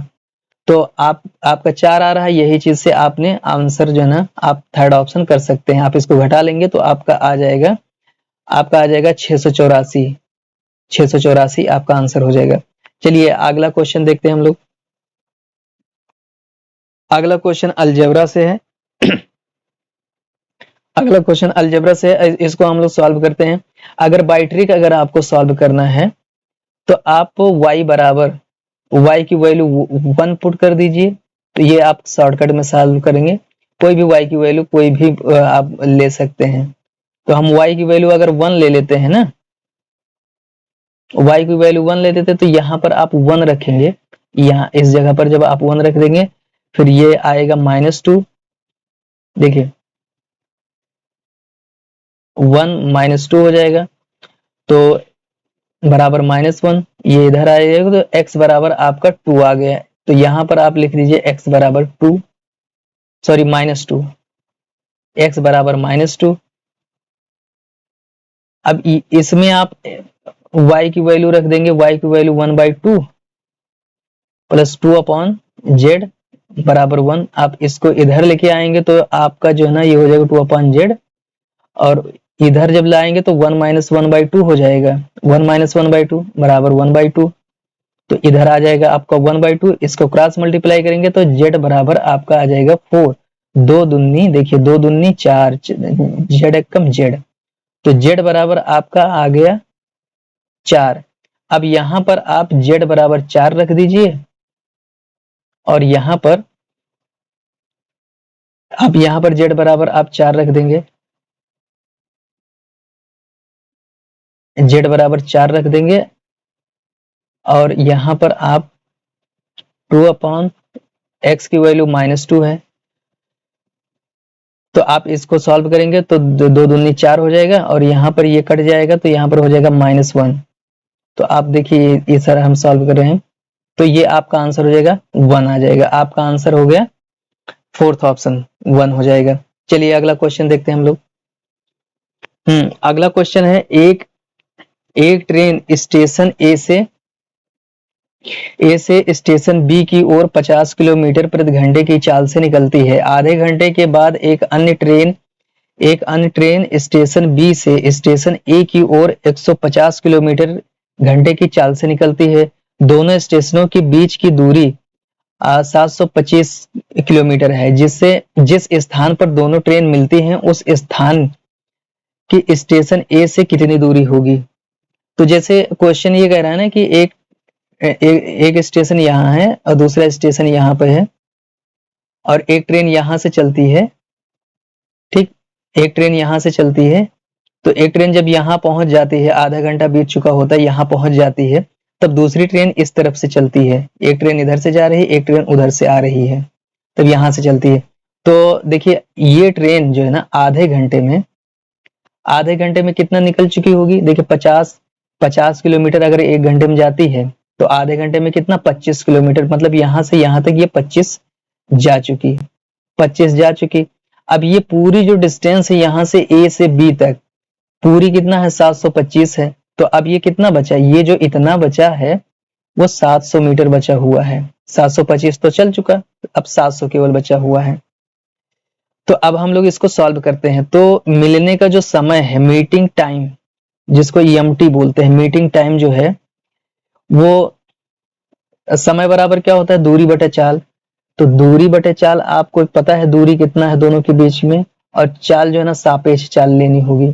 तो आपका 4 आ रहा है, यही चीज से आपने आंसर जो है ना आप थर्ड ऑप्शन कर सकते हैं। आप इसको घटा लेंगे तो आपका आ जाएगा 684 आपका आंसर हो जाएगा। चलिए अगला क्वेश्चन देखते हैं हम लोग। अगला क्वेश्चन अलजेब्रा से है। अगला क्वेश्चन अलजेब्रा से है, इसको हम लोग सॉल्व करते हैं। अगर बाई ट्रिक अगर आपको सॉल्व करना है तो आप y की वैल्यू 1 पुट कर दीजिए, तो ये आप शॉर्टकट में सॉल्व करेंगे। कोई भी y की वैल्यू कोई भी आप ले सकते हैं। तो हम y की वैल्यू अगर 1 ले लेते हैं ना, y की वैल्यू 1 ले लेते तो यहाँ पर आप 1 रखेंगे, यहाँ इस जगह पर जब आप 1 रख देंगे फिर ये आएगा -2। देखिए 1 -2 हो जाएगा तो बराबर -1, ये इधर आ जाएगा तो x बराबर आपका 2 आ गया। तो यहां पर आप लिख दीजिए x बराबर -2, x बराबर -2। अब इसमें आप y की वैल्यू रख देंगे, y की वैल्यू 1/2 प्लस 2/z बराबर 1। आप इसको इधर लेके आएंगे तो आपका जो है ना ये हो जाएगा 2/z और इधर जब लाएंगे तो 1 - 1/2 हो जाएगा, 1 - 1/2 बराबर 1/2। तो इधर आ जाएगा आपका 1/2, इसको क्रॉस मल्टीप्लाई करेंगे तो z बराबर आपका आ जाएगा 4। 2 दूनी देखिए 2 दूनी 4, z एकम z, तो z बराबर आपका आ गया 4। अब यहां पर आप z बराबर 4 रख दीजिए और यहां पर z बराबर आप 4 रख देंगे, z बराबर 4 रख देंगे और यहां पर आप 2/x की वैल्यू -2 है। तो आप इसको सॉल्व करेंगे तो 2 दूनी 4 हो जाएगा और यहाँ पर ये कट जाएगा तो यहाँ पर हो जाएगा -1। तो आप देखिए ये सारा हम सॉल्व कर रहे हैं तो ये आपका आंसर हो जाएगा 1 आ जाएगा। आपका आंसर हो गया फोर्थ ऑप्शन 1 हो जाएगा। चलिए अगला क्वेश्चन देखते हैं हम लोग। अगला क्वेश्चन है एक ट्रेन स्टेशन ए से स्टेशन बी की ओर 50 किलोमीटर प्रति घंटे की चाल से निकलती है। आधे घंटे के बाद एक अन्य ट्रेन स्टेशन बी से स्टेशन ए की ओर 150 किलोमीटर घंटे की चाल से निकलती है। दोनों स्टेशनों के बीच की दूरी 725 किलोमीटर है, जिससे जिस स्थान पर दोनों ट्रेन मिलती हैं उस स्थान की स्टेशन ए से कितनी दूरी होगी। तो जैसे क्वेश्चन ये कह रहा है ना कि एक स्टेशन यहाँ है और दूसरा स्टेशन यहाँ पे है, और एक ट्रेन यहाँ से चलती है, ठीक, एक ट्रेन यहाँ से चलती है। तो एक ट्रेन जब यहाँ पहुंच जाती है, आधा घंटा बीत चुका होता है, यहाँ पहुंच जाती है, तब दूसरी ट्रेन इस तरफ से चलती है, एक ट्रेन इधर से जा रही है, एक ट्रेन उधर से आ रही है, तब यहाँ से चलती है। तो देखिए ये ट्रेन जो है ना आधे घंटे में कितना निकल चुकी होगी। देखिए 50 किलोमीटर अगर एक घंटे में जाती है, तो आधे घंटे में कितना 25 किलोमीटर, मतलब यहाँ से यहाँ तक ये 25 जा चुकी, 25 जा चुकी। अब ये पूरी जो डिस्टेंस है यहाँ से ए से बी तक, पूरी कितना है 725 है। तो अब ये कितना बचा, ये जो इतना बचा है वो 700 मीटर बचा हुआ है। 725 तो चल चुका, अब 700 केवल बचा हुआ है। तो अब हम लोग इसको सॉल्व करते हैं। तो मिलने का जो समय है, मीटिंग टाइम, जिसको ईएमटी बोलते हैं, मीटिंग टाइम जो है वो समय बराबर क्या होता है, दूरी बटे चाल। तो दूरी बटे चाल आपको पता है दूरी कितना है दोनों के बीच में, और चाल जो है ना सापेक्ष चाल लेनी होगी।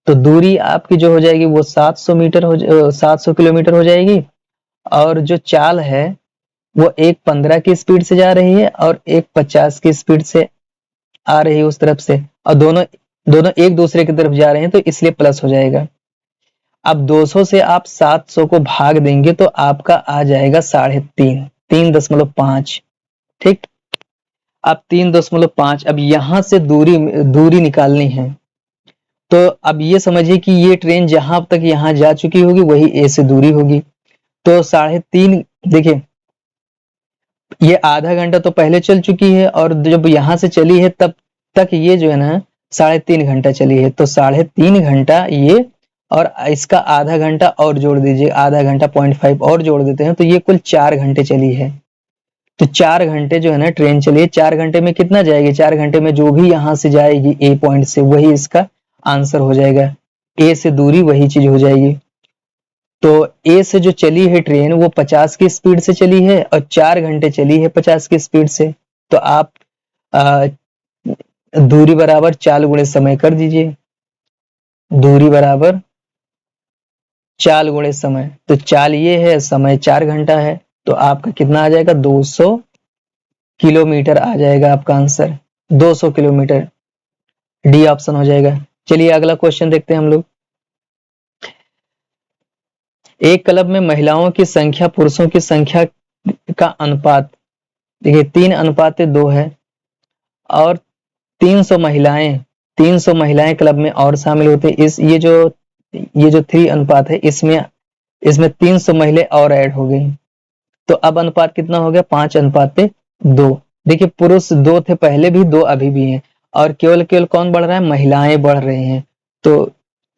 तो दूरी आपकी जो हो जाएगी वो 700 किलोमीटर हो जाएगी, और जो चाल है वो एक 15 की स्पीड से जा रही है और एक 50 की स्पीड से आ रही है उस तरफ से, और दोनों दोनों एक दूसरे की तरफ जा रहे हैं, तो इसलिए प्लस हो जाएगा। अब 200 से आप 700 को भाग देंगे तो आपका आ जाएगा 3.5, 3.5, ठीक। अब 3.5, अब यहां से दूरी दूरी निकालनी है। तो अब ये समझिए कि ये ट्रेन जहां तक यहाँ जा चुकी होगी वही ए से दूरी होगी। तो 3.5, देखिए ये आधा घंटा तो पहले चल चुकी है, और जब यहाँ से चली है तब तक ये जो है ना 3.5 घंटा चली है। तो 3.5 घंटा ये, और इसका आधा घंटा और जोड़ दीजिए, आधा घंटा 0.5 और जोड़ देते हैं, तो ये कुल 4 घंटे चली है। तो 4 घंटे जो है ना ट्रेन चली है, 4 घंटे में कितना जाएगी, 4 घंटे में जो भी यहाँ से जाएगी ए पॉइंट से, वही इसका आंसर हो जाएगा। ए से दूरी वही चीज हो जाएगी। तो ए से जो चली है ट्रेन वो 50 की स्पीड से चली है, और 4 घंटे चली है 50 की स्पीड से। तो आप आ, दूरी बराबर चाल गुणे समय कर दीजिए, दूरी बराबर चाल गुणे समय। तो चाल ये है, समय 4 घंटा है, तो आपका कितना आ जाएगा 200 किलोमीटर आ जाएगा आपका आंसर, 200 किलोमीटर, डी ऑप्शन हो जाएगा। चलिए अगला क्वेश्चन देखते हैं हम लोग। एक क्लब में महिलाओं की संख्या पुरुषों की संख्या का अनुपात, देखिए 3:2 है, और 300 महिलाएं क्लब में और शामिल होते हैं। इस ये जो 3 अनुपात है, इसमें 300 महिलाएं और ऐड हो गई। तो अब अनुपात कितना हो गया, 5:2। देखिए पुरुष 2 थे पहले भी, 2 अभी भी हैं, और केवल केवल कौन बढ़ रहा है, महिलाएं बढ़ रही हैं। तो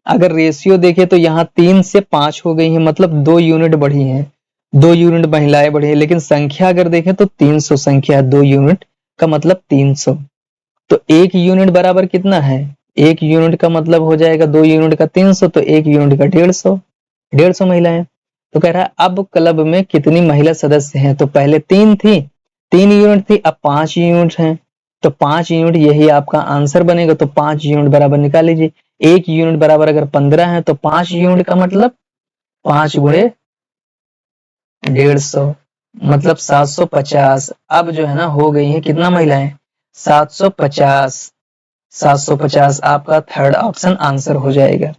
अगर रेशियो देखें तो यहाँ 3 से 5 हो गई है, मतलब 2 यूनिट बढ़ी हैं, 2 यूनिट महिलाएं बढ़ी है। लेकिन संख्या अगर देखें तो 300 संख्या, 2 यूनिट का मतलब 300। तो 1 यूनिट बराबर कितना है, 1 यूनिट का मतलब हो जाएगा 2 यूनिट का 300, तो 1 यूनिट का 150, 150 महिलाएं। तो कह रहा है अब क्लब में कितनी महिला सदस्य हैं। तो पहले 3 थी, 3 यूनिट थी, अब 5 यूनिट हैं। तो 5 यूनिट यही आपका आंसर बनेगा। तो 5 यूनिट बराबर निकाल लीजिए। 1 यूनिट बराबर अगर 15 है, तो 5 यूनिट का मतलब 5 गुणे 150, मतलब 750। अब जो है ना हो गई है कितना महिलाएं, 750। 750 आपका थर्ड ऑप्शन आंसर हो जाएगा।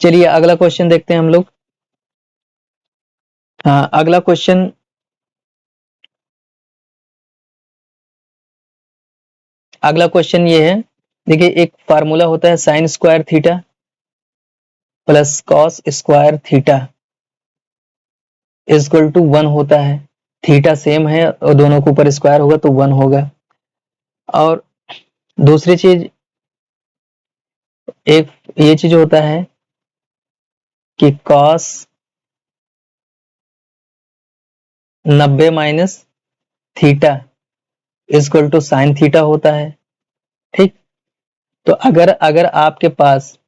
चलिए अगला क्वेश्चन देखते हैं हम लोग। हाँ अगला क्वेश्चन, ये है, देखिए एक फार्मूला होता है sine square theta plus cos square theta equal to 1 होता है। थीटा सेम है और दोनों के ऊपर स्क्वायर होगा तो 1 होगा। और दूसरी चीज, एक ये चीज होता है कि cos 90 minus theta equal to sine theta होता है, ठीक। तो अगर अगर आपके पास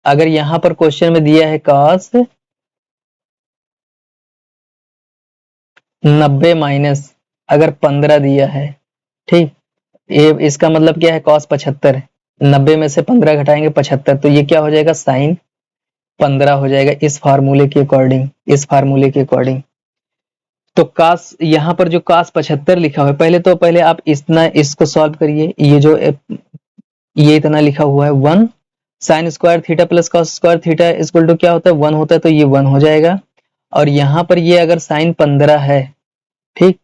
अगर यहाँ पर क्वेश्चन में दिया है cos 90 माइनस अगर 15 दिया है, ठीक, ये इसका मतलब क्या है, cos 75, 90 में से 15 घटाएंगे 75, तो ये क्या हो जाएगा, sin 15 हो जाएगा इस फार्मूले के अकॉर्डिंग, इस फार्मूले के अकॉर्डिंग। तो cos यहाँ पर जो cos 75 लिखा हुआ है, पहले आप इतना इसको सॉल्व करिए, ये इतना लिखा हुआ है 1 sine square theta plus cos square theta equal to क्या होता है, 1 होता है, तो ये 1 हो जाएगा। और यहाँ पर ये अगर साइन 15 है, ठीक,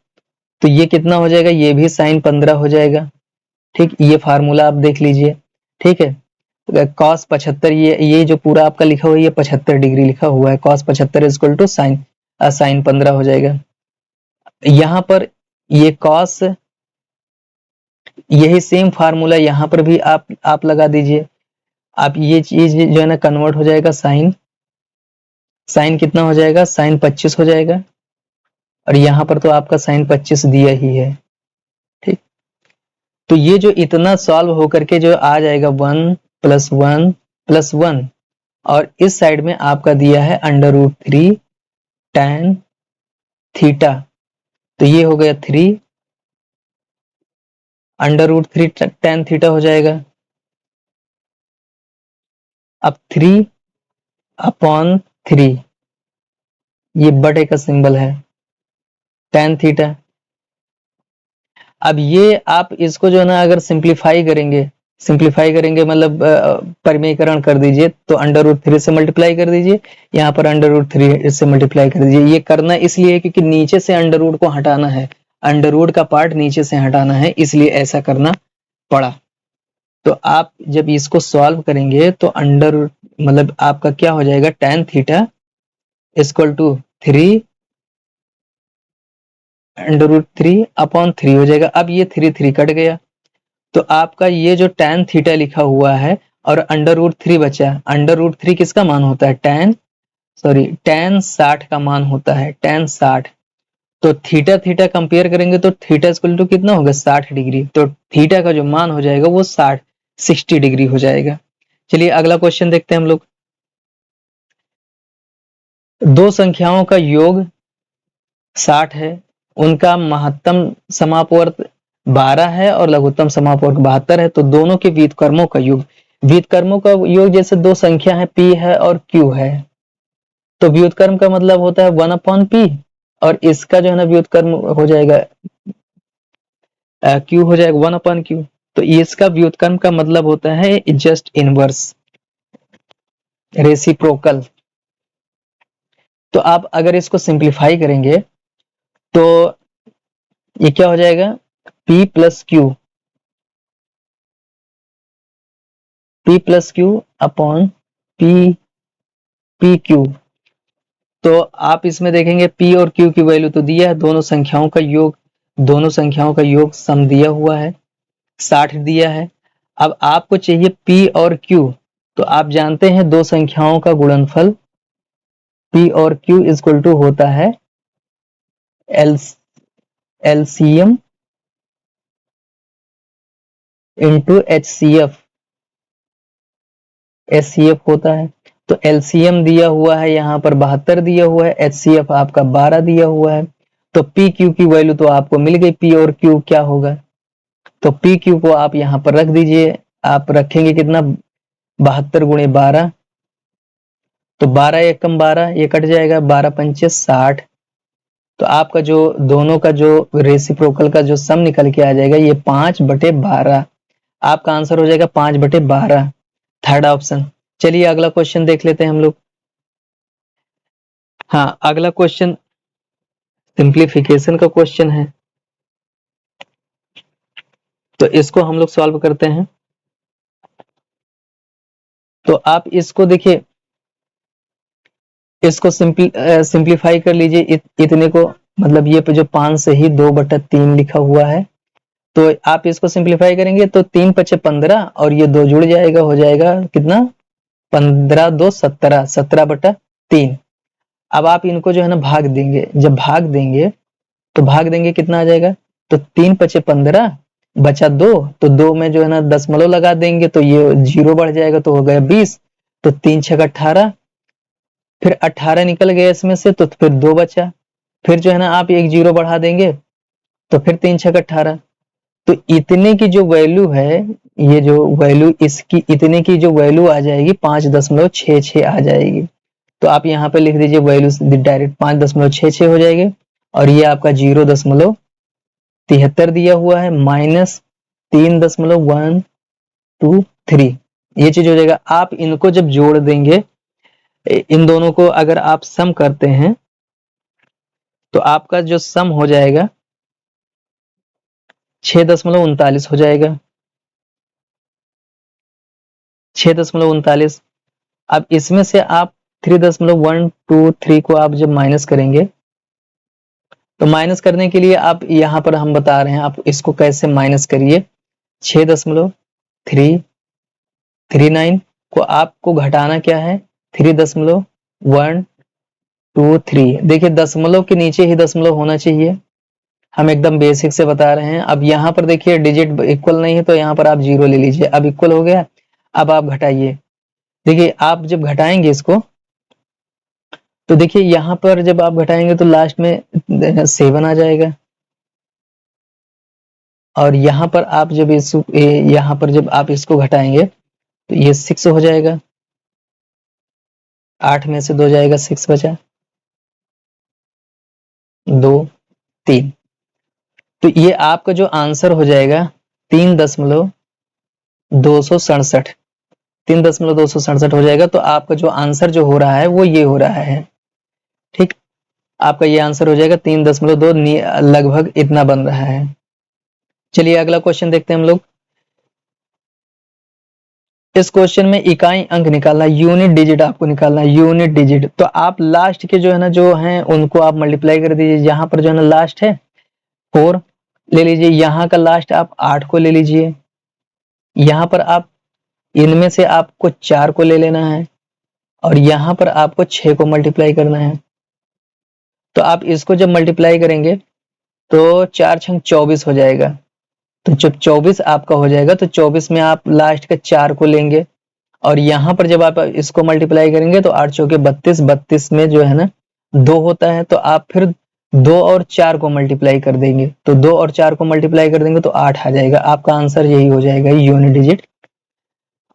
तो ये कितना हो जाएगा, ये भी साइन 15 हो जाएगा। ठीक, ये फार्मूला आप देख लीजिए, ठीक है। cos 75, ये जो पूरा आपका लिखा हुआ है ये 75 डिग्री लिखा हुआ है, cos 75 इक्वल टू साइन 15 हो जाएगा। यहाँ पर ये cos, यही सेम फार्मूला यहाँ पर भी आप लगा दीजिए। आप ये चीज जो है ना कन्वर्ट हो जाएगा, साइन कितना हो जाएगा, साइन 25 हो जाएगा। और यहाँ पर तो आपका साइन 25 दिया ही है, ठीक। तो ये जो इतना सॉल्व होकर के जो आ जाएगा 1 + 1 + 1, और इस साइड में आपका दिया है √3 tan थीटा, तो ये हो गया 3 √3 tan थीटा हो जाएगा। अब 3/3, ये बटे का सिंबल है, tan थीटा। अब ये आप इसको जो है ना अगर सिंप्लीफाई करेंगे मतलब परिमेयकरण कर दीजिए, तो √3 से मल्टीप्लाई कर दीजिए, यहाँ पर √3 से मल्टीप्लाई कर दीजिए। ये करना इसलिए क्योंकि नीचे से अंडर को हटाना है, अंडर का पार्ट नीचे से हटाना है, इसलिए ऐसा करना पड़ा। तो आप जब इसको सॉल्व करेंगे तो मतलब आपका क्या हो जाएगा, tan थीटा इक्वल टू 3 √3/3 हो जाएगा। अब ये 3 कट गया, तो आपका ये जो tan थीटा लिखा हुआ है और √3 बचा, √3 किसका मान होता है, tan 60 का मान होता है, tan 60। तो थीटा कंपेयर करेंगे तो थीटा इक्वल टू कितना होगा, 60 डिग्री। तो थीटा का जो मान हो जाएगा वो 60 डिग्री हो जाएगा। चलिए अगला क्वेश्चन देखते हैं हम लोग। दो संख्याओं का योग 60 है, उनका महत्तम समापवर्त 12 है और लघुत्तम समापवर्त 72 है, तो दोनों के व्युत्क्रमों का योग जैसे दो संख्या है p है और q है, तो व्युत्क्रम का मतलब होता है 1/p, और इसका जो है ना व्युत्क्रम हो जाएगा q हो जाएगा 1/q। तो इसका व्युत्क्रम का मतलब होता है जस्ट इनवर्स, रेसिप्रोकल। तो आप अगर इसको सिंप्लीफाई करेंगे तो ये क्या हो जाएगा, p + q अपॉन pq। तो आप इसमें देखेंगे p और q की वैल्यू तो दिया है, दोनों संख्याओं का योग सम दिया हुआ है, 60 दिया है। अब आपको चाहिए p और q, तो आप जानते हैं दो संख्याओं का गुणनफल p और q इक्वल टू होता है LCM इंटू HCF होता है। तो LCM दिया हुआ है यहाँ पर 72 दिया हुआ है, HCF आपका 12 दिया हुआ है। तो PQ की वैल्यू तो आपको मिल गई, P और Q क्या होगा, तो PQ को आप यहाँ पर रख दीजिए। आप रखेंगे कितना, 72 × 12, तो 12 एकम 12, ये कट जाएगा, 12 पंचे 60। तो आपका जो दोनों का जो रेसिप्रोकल का जो सम निकल के आ जाएगा ये 5/12, आपका आंसर हो जाएगा 5/12, थर्ड ऑप्शन। चलिए अगला क्वेश्चन देख लेते हैं हम लोग। हाँ, अगला क्वेश्चन सिंप्लीफिकेशन का क्वेश्चन है, तो इसको हम लोग सॉल्व करते हैं। तो आप इसको देखिए, इसको सिंप्लीफाई कर लीजिए, इतने को, मतलब ये पे जो 5 से ही 2/3 लिखा हुआ है, तो आप इसको सिंप्लीफाई करेंगे तो 3 × 5 = 15 और ये 2 जुड़ जाएगा, हो जाएगा कितना, 15 × 2 = 17, 17/3। अब आप इनको जो है ना भाग देंगे, जब भाग देंगे कितना आ जाएगा, तो 3 × 5 = 15, बचा 2, तो 2 में जो है ना दशमलव लगा देंगे तो ये 0 बढ़ जाएगा, तो हो गया 20। तो 3 छक 18, फिर 18 निकल गया इसमें से तो फिर 2 बचा, फिर जो है ना आप एक जीरो बढ़ा देंगे तो फिर 3 छक 18। तो इतने की जो वैल्यू है, ये जो वैल्यू इसकी इतने की जो वैल्यू आ जाएगी 5.66 आ जाएगी। तो आप यहाँ पे लिख दीजिए वैल्यू डायरेक्ट 5.66 हो जाएगी, और ये आपका 0.73 दिया हुआ है, माइनस 3.123, ये चीज हो जाएगा। आप इनको जब जोड़ देंगे, इन दोनों को अगर आप सम करते हैं तो आपका जो सम हो जाएगा 6.39 हो जाएगा, 6.39। अब इसमें से आप 3.123 को आप जब माइनस करेंगे, तो माइनस करने के लिए आप यहां पर हम बता रहे हैं आप इसको कैसे माइनस करिए। 6.339 को आपको घटाना क्या है, 3.123। देखिए दशमलव के नीचे ही दशमलव होना चाहिए, हम एकदम बेसिक से बता रहे हैं। अब यहाँ पर देखिए डिजिट इक्वल नहीं है तो यहाँ पर आप जीरो ले लीजिए, अब इक्वल हो गया। अब आप घटाइए, देखिए आप जब घटाएंगे इसको तो देखिए यहाँ पर जब आप घटाएंगे तो लास्ट में 7 आ जाएगा, और यहाँ पर आप जब यहाँ पर जब आप इसको घटाएंगे तो ये 6 हो जाएगा, 8 में से 2 जाएगा, 6 बचा, 2 3। तो ये आपका जो आंसर हो जाएगा 3.267, 3.267 हो जाएगा। तो आपका जो आंसर जो हो रहा है वो ये हो रहा है, ठीक। आपका ये आंसर हो जाएगा 3.2, लगभग इतना बन रहा है। चलिए अगला क्वेश्चन देखते हैं हम लोग। इस क्वेश्चन में इकाई अंक निकालना, यूनिट डिजिट आपको निकालना है, यूनिट डिजिट। तो आप लास्ट के जो है ना जो हैं उनको आप मल्टीप्लाई कर दीजिए। यहाँ पर जो है ना लास्ट है 4 ले लीजिए, यहाँ का लास्ट आप 8 को ले लीजिए, यहाँ पर आप इनमें से आपको 4 को ले लेना है, और यहाँ पर आपको 6 को मल्टीप्लाई करना है। तो आप इसको जब मल्टीप्लाई करेंगे तो 4 छंग 24 हो जाएगा। तो जब 24 आपका हो जाएगा तो 24 में आप लास्ट का 4 को लेंगे, और यहाँ पर जब आप इसको मल्टीप्लाई करेंगे तो 8 चौके 32, 32 में जो है ना 2 होता है, तो आप फिर 2 और 4 को मल्टीप्लाई कर देंगे, तो 2 और 4 को मल्टीप्लाई कर देंगे तो 8 आ जाएगा। आपका आंसर यही हो जाएगा, यूनिट डिजिट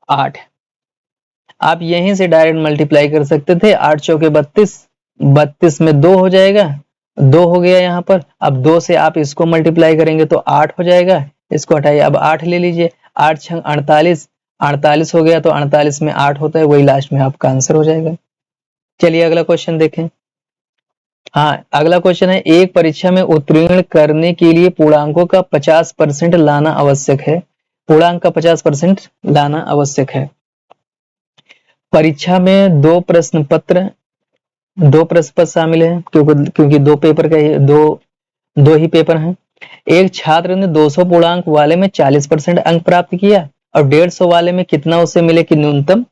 8। आप यहीं से डायरेक्ट मल्टीप्लाई कर सकते थे, 8 चौके 32, 32 में 2 हो जाएगा, 2 हो गया यहाँ पर। अब 2 से आप इसको मल्टीप्लाई करेंगे तो 8 हो जाएगा, इसको हटाइए, अब 8 ले लीजिए, 8 छंग 48, 48 हो गया, तो 48 में 8 होता है, वही लास्ट में आपका आंसर हो जाएगा। चलिए अगला क्वेश्चन देखें। हाँ, अगला क्वेश्चन है, एक परीक्षा में उत्तीर्ण करने के लिए पूर्णांकों का 50% लाना आवश्यक है, पूर्णांक का 50% लाना आवश्यक है। परीक्षा में दो प्रश्न पत्र शामिल है, क्योंकि दो पेपर का दो ही पेपर हैं। एक छात्र ने 200 पूर्णांक वाले में 40% अंक प्राप्त किया, और 150 वाले में कितना उसे मिले कि न्यूनतम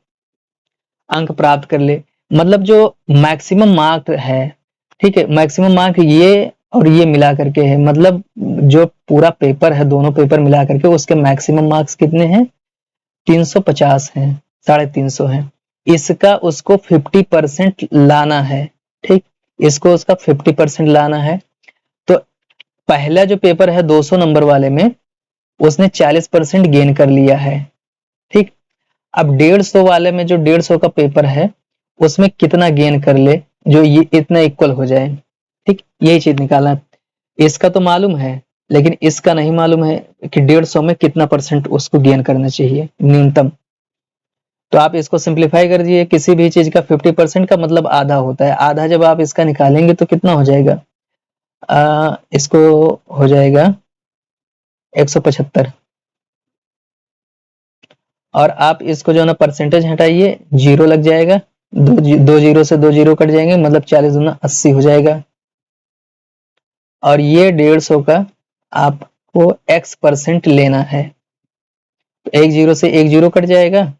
अंक प्राप्त कर ले। मतलब जो मैक्सिमम मार्क है, ठीक है, मैक्सिमम मार्क ये और ये मिला करके है, मतलब जो पूरा पेपर है दोनों पेपर मिला करके उसके मैक्सिमम मार्क्स कितने हैं, 350 हैं, 350 हैं। इसका उसको 50% लाना है, ठीक, इसको उसका 50% लाना है। तो पहला जो पेपर है 200 नंबर वाले में उसने 40% गेन कर लिया है, ठीक। अब 150 वाले में जो 150 का पेपर है उसमें कितना गेन कर ले जो ये इतना इक्वल हो जाए, ठीक, यही चीज निकालना है। इसका तो मालूम है लेकिन इसका नहीं मालूम है कि 150 में कितना परसेंट उसको गेन करना चाहिए न्यूनतम। तो आप इसको सिंप्लीफाई कर दीजिए, किसी भी चीज का 50% का मतलब आधा होता है, आधा जब आप इसका निकालेंगे तो कितना हो जाएगा, इसको हो जाएगा 175, और आप इसको जो है ना परसेंटेज हटाइए, जीरो लग जाएगा, दो जीरो से दो जीरो कट जाएंगे, मतलब 40 दूना 80 हो जाएगा। और ये 150 का आपको x% लेना है, तो एक जीरो से एक जीरो कट जाएगा।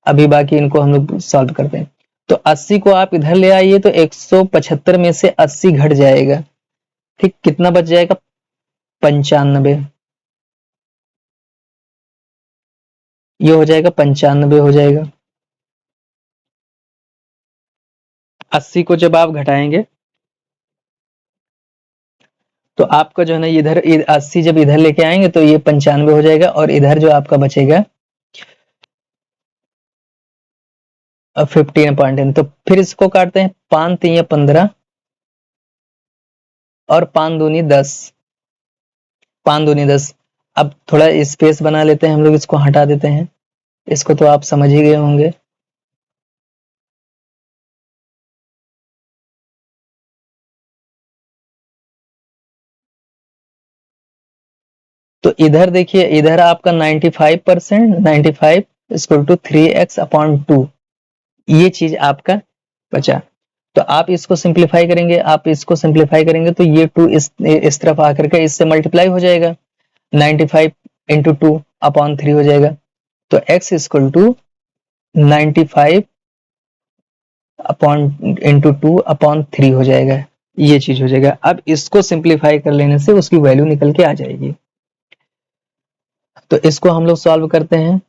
अभी बाकी इनको हम लोग सॉल्व करते हैं। तो 80 को आप इधर ले आइए तो 175 में से 80 घट जाएगा, ठीक, कितना बच जाएगा, 95, ये हो जाएगा 95 हो जाएगा। 80 को जब आप घटाएंगे तो आपका जो है ना इधर 80 जब इधर लेके आएंगे तो ये 95 हो जाएगा और इधर जो आपका बचेगा 15.10। तो फिर इसको काटते हैं, 5 3 15 और 5 दूनी 10, 5 दूनी 10। अब थोड़ा स्पेस बना लेते हैं हम लोग, इसको हटा देते हैं, इसको तो आप समझ ही गए होंगे। तो इधर देखिए, इधर आपका 95%, 95 इक्वल टू 3x/2, ये चीज आपका बचा। तो आप इसको सिंप्लीफाई करेंगे, आप इसको सिंप्लीफाई करेंगे तो ये 2 इस तरफ आकर के इससे मल्टीप्लाई हो जाएगा, 95 इंटू 2/3 हो जाएगा। तो x equal to 95 upon into 2/3 हो जाएगा, ये चीज हो जाएगा। अब इसको सिंप्लीफाई कर लेने से उसकी वैल्यू निकल के आ जाएगी। तो इसको हम लोग सॉल्व करते हैं।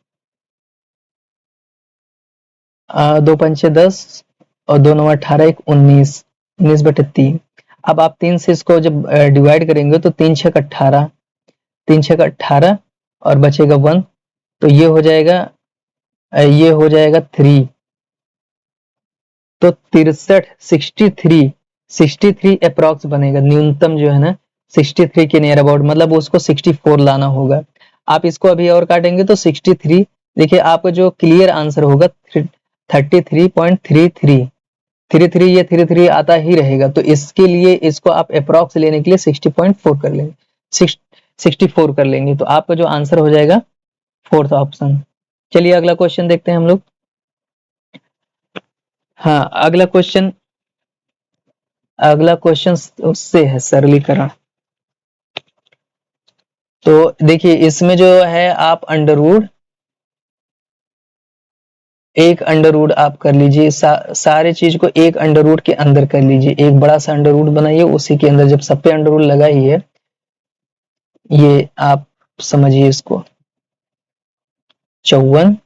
2 पंचे 10 और 2 9 18, 1 19, 19/3। अब आप 3 से इसको जब डिवाइड करेंगे तो 3 6 18, 3 6 18 और बचेगा 1, तो ये हो जाएगा, ये हो जाएगा 3। तो 63, 63 अप्रॉक्स बनेगा, न्यूनतम जो है ना 63 के नियर अबाउट, मतलब उसको 64 लाना होगा। आप इसको अभी और काटेंगे तो 63, देखिए आपका जो क्लियर आंसर होगा 33.33, 33 ये 33 आता ही रहेगा। तो इसके लिए इसको आप अप्रॉक्स लेने के लिए 60.4 कर लेंगे, 64 कर लेंगे, तो आपका जो आंसर हो जाएगा 4th ऑप्शन। चलिए अगला क्वेश्चन देखते हैं हम लोग। हाँ, अगला क्वेश्चन उससे है सरलीकरण। तो देखिए इसमें जो है आप अंडर रूट, एक अंडर रूट आप कर लीजिए, सारे चीज को एक अंडर रूट के अंदर कर लीजिए, एक बड़ा सा अंडर रूट बनाइए, उसी के अंदर जब सब पे अंडर रूट लगा ही है, ये आप समझिए इसको। 54,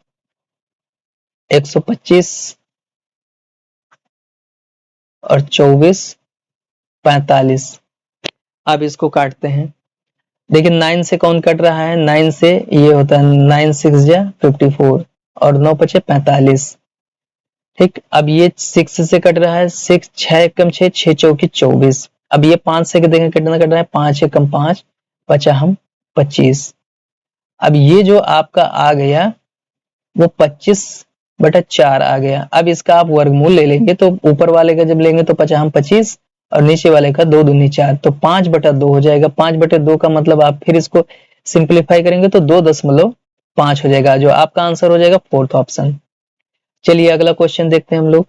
125 और 24, 45। अब इसको काटते हैं। देखिए 9 से कौन कट रहा है, 9 से ये होता है 9 6 जा 54 और 9 5 45। ठीक, अब ये 6 से कट रहा है, 6 6 कम 6 6 चौकी 24। अब ये 5 से देखें कितना कट रहा है, 5 1 कम 5 बचा हम 25। अब ये जो आपका आ गया वो 25/4 आ गया। अब इसका आप वर्गमूल ले लेंगे तो ऊपर वाले का जब लेंगे तो बचा हम 25 और नीचे वाले का 2 दूनी 4, तो 5/2 हो जाएगा। 5/2 का मतलब आप फिर इसको सिंप्लीफाई करेंगे तो 2.5 हो जाएगा, जो आपका आंसर हो जाएगा 4th ऑप्शन। चलिए अगला क्वेश्चन देखते हैं हम लोग।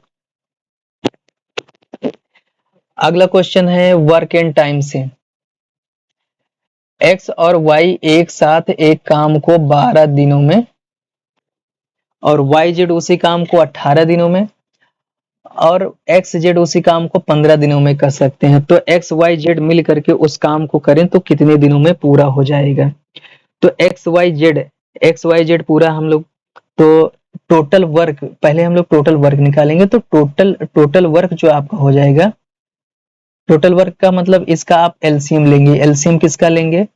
अगला क्वेश्चन है वर्क एंड टाइम से। एक्स और वाई एक साथ एक काम को 12 दिनों में और वाई जेड उसी काम को 18 दिनों में और एक्स जेड उसी काम को 15 दिनों में कर सकते हैं। तो एक्स वाई जेड मिल करके उस काम को करें तो कितने दिनों में पूरा हो जाएगा। तो एक्स वाई जेड पूरा हम लोग, तो टोटल वर्क, पहले हम लोग टोटल वर्क निकालेंगे। तो टोटल वर्क जो आपका हो जाएगा, टोटल वर्क का मतलब इसका आप एलसीएम लेंगे। एलसीएम किसका लेंगे,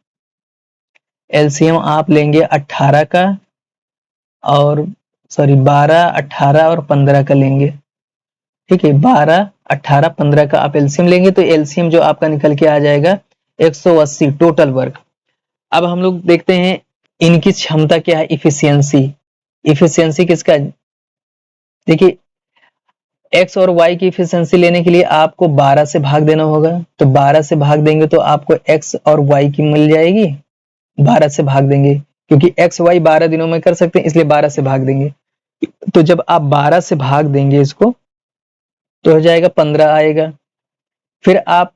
एलसीएम आप लेंगे 18 का और 12 18 और 15 का लेंगे। ठीक है, 12 18 15 का आप एलसीएम लेंगे तो एलसीएम जो आपका निकल के आ जाएगा 180 टोटल वर्क। अब हम लोग देखते हैं इनकी क्षमता क्या है, इफिशियंसी। इफिशियंसी किसका, देखिए एक्स और वाई की इफिशियंसी लेने के लिए आपको 12 से भाग देना होगा। तो 12 से भाग देंगे तो आपको एक्स और वाई की मिल जाएगी, 12 से भाग देंगे क्योंकि एक्स वाई 12 दिनों में कर सकते हैं इसलिए 12 से भाग देंगे। तो जब आप 12 से भाग देंगे इसको तो हो जाएगा 15 आएगा। फिर आप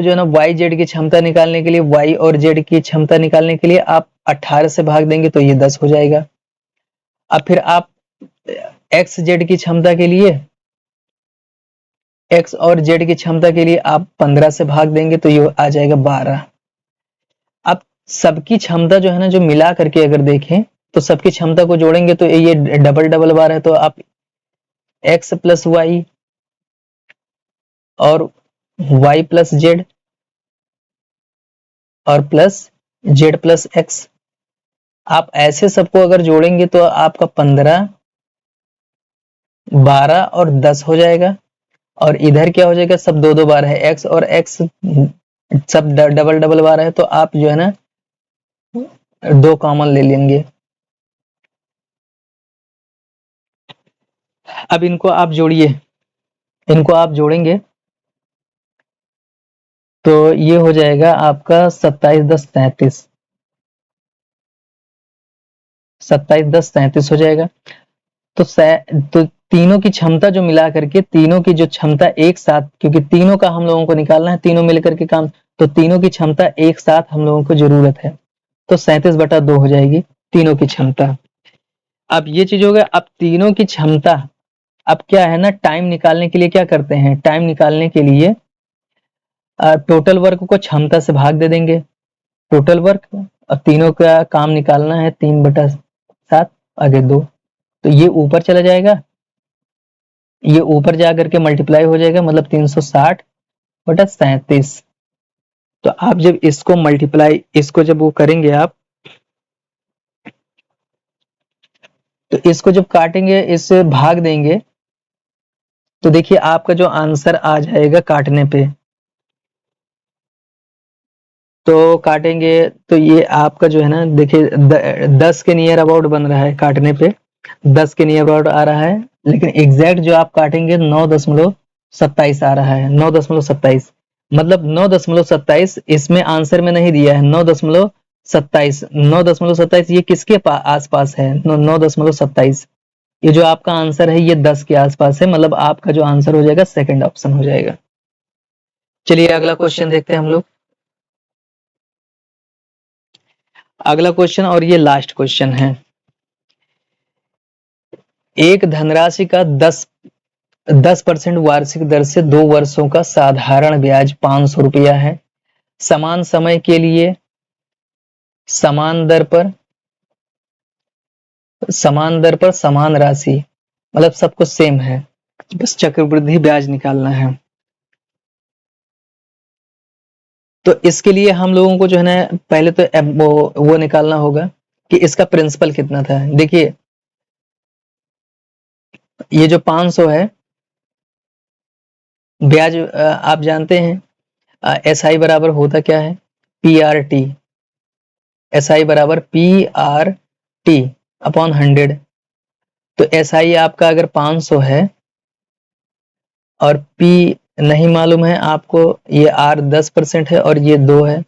जो है ना वाई जेड की क्षमता निकालने के लिए, वाई और जेड की क्षमता निकालने के लिए आप 18 से भाग देंगे तो ये 10 हो जाएगा। अब फिर आप एक्स जेड की क्षमता के लिए, एक्स और जेड की क्षमता के लिए आप 15 से भाग देंगे तो ये आ जाएगा 12। अब सबकी क्षमता जो है ना जो मिला करके अगर देखें तो सबकी क्षमता को जोड़ेंगे तो ये डबल बार है, तो आप एक्स प्लस वाई और y प्लस जेड और प्लस जेड प्लस एक्स। आप ऐसे सबको अगर जोड़ेंगे तो आपका 15, 12 और 10 हो जाएगा। और इधर क्या हो जाएगा, सब दो दो बार है, x और x सब डबल डबल बार है, तो आप जो है ना 2 कॉमन ले लेंगे। अब इनको आप जोड़िए, इनको आप जोड़ेंगे तो ये हो जाएगा आपका 27 10 37, 27 10 37 हो जाएगा। तो तीनों की क्षमता जो मिला करके, तीनों की जो क्षमता एक साथ, क्योंकि तीनों का हम लोगों को निकालना है, तीनों मिलकर के काम, तो तीनों की क्षमता एक साथ हम लोगों को जरूरत है, तो 37/2 हो जाएगी तीनों की क्षमता। अब ये चीज हो गया। अब तीनों की क्षमता, अब क्या है ना, टाइम निकालने के लिए क्या करते हैं, टाइम निकालने के लिए टोटल वर्क को क्षमता से भाग दे देंगे, टोटल वर्क। अब तीनों का काम निकालना है, 3/7 आगे 2, तो ये ऊपर चला जाएगा, ये ऊपर जा करके मल्टीप्लाई हो जाएगा, मतलब 360/37। तो आप जब इसको मल्टीप्लाई, इसको जब वो करेंगे आप, तो इसको जब काटेंगे, इससे भाग देंगे, तो देखिए आपका जो आंसर आ जाएगा काटने पे, तो काटेंगे तो ये आपका जो है ना, देखिए 10 के नियर अबाउट बन रहा है काटने पे, 10 के नियर अबाउट आ रहा है, लेकिन एग्जैक्ट जो आप काटेंगे 9.27 आ रहा है, 9.27, मतलब 9.27 इसमें आंसर में नहीं दिया है, 9.27, 9.27 ये किसके आसपास है, 9.27, ये जो आपका आंसर है ये 10 के आसपास है, मतलब आपका जो आंसर हो जाएगा सेकंड ऑप्शन हो जाएगा। चलिए अगला क्वेश्चन देखते हैं हम लोग। अगला क्वेश्चन और ये लास्ट क्वेश्चन है। एक धनराशि का 10% वार्षिक दर से 2 वर्षों का साधारण ब्याज 500 रुपया है। समान समय के लिए समान दर पर समान राशि, मतलब सब कुछ सेम है, बस चक्रवृद्धि ब्याज निकालना है। तो इसके लिए हम लोगों को जो है ना, पहले तो वो निकालना होगा कि इसका प्रिंसिपल कितना था। देखिए ये जो 500 है, ब्याज आप जानते हैं एस आई बराबर होता क्या है, PRT, एस आई बराबर PRT अपॉन 100। तो एस आई आपका अगर 500 है और P नहीं मालूम है आपको, ये R 10% है और ये 2 है,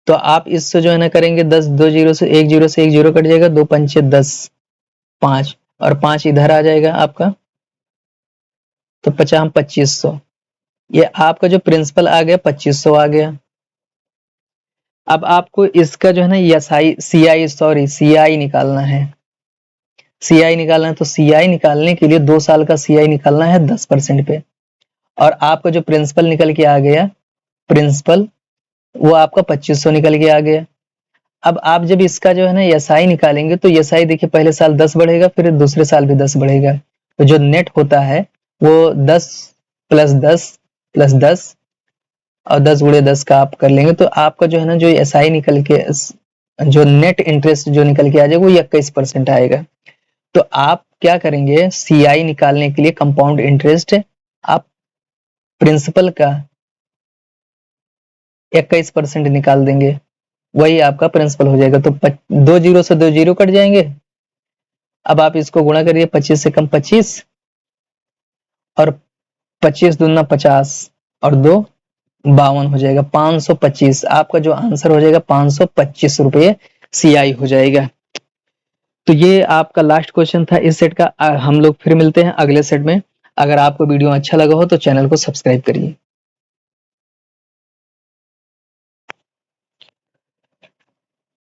तो आप इससे जो है ना करेंगे 10, 2 जीरो से 1 जीरो से 1 जीरो कट जाएगा, 2 पंचे 10, 5 और 5 इधर आ जाएगा आपका, तो 50 2500, ये आपका जो प्रिंसिपल आ गया 2500 आ गया। अब आपको इसका जो है ना CI निकालना है, CI निकालना है, तो CI निकालने के लिए 2 साल का CI निकालना है 10% पे, और आपका जो प्रिंसिपल निकल के आ गया, प्रिंसिपल वो आपका 2500 निकल के आ गया। अब आप जब इसका जो है ना SI निकालेंगे, तो SI देखिए पहले साल 10 बढ़ेगा, फिर दूसरे साल भी 10 बढ़ेगा, तो जो नेट होता है वो 10 प्लस 10 प्लस 10 और 10 गुणे 10 का आप कर लेंगे, तो आपका जो है ना जो SI निकल के, जो नेट इंटरेस्ट जो निकल के आ जाएगा वो 21% आएगा। तो आप क्या करेंगे, CI निकालने के लिए कंपाउंड इंटरेस्ट आप प्रिंसिपल का 21% निकाल देंगे, वही आपका प्रिंसिपल हो जाएगा। तो 2 जीरो से 2 जीरो कट जाएंगे। अब आप इसको गुणा करिए, 25 से कम 25 और 25 दूना 50 और 2 52 हो जाएगा, 525 आपका जो आंसर हो जाएगा 525 रुपये CI हो जाएगा। तो ये आपका लास्ट क्वेश्चन था इस सेट का। हम लोग फिर मिलते हैं अगले सेट में। अगर आपको वीडियो अच्छा लगा हो तो चैनल को सब्सक्राइब करिए।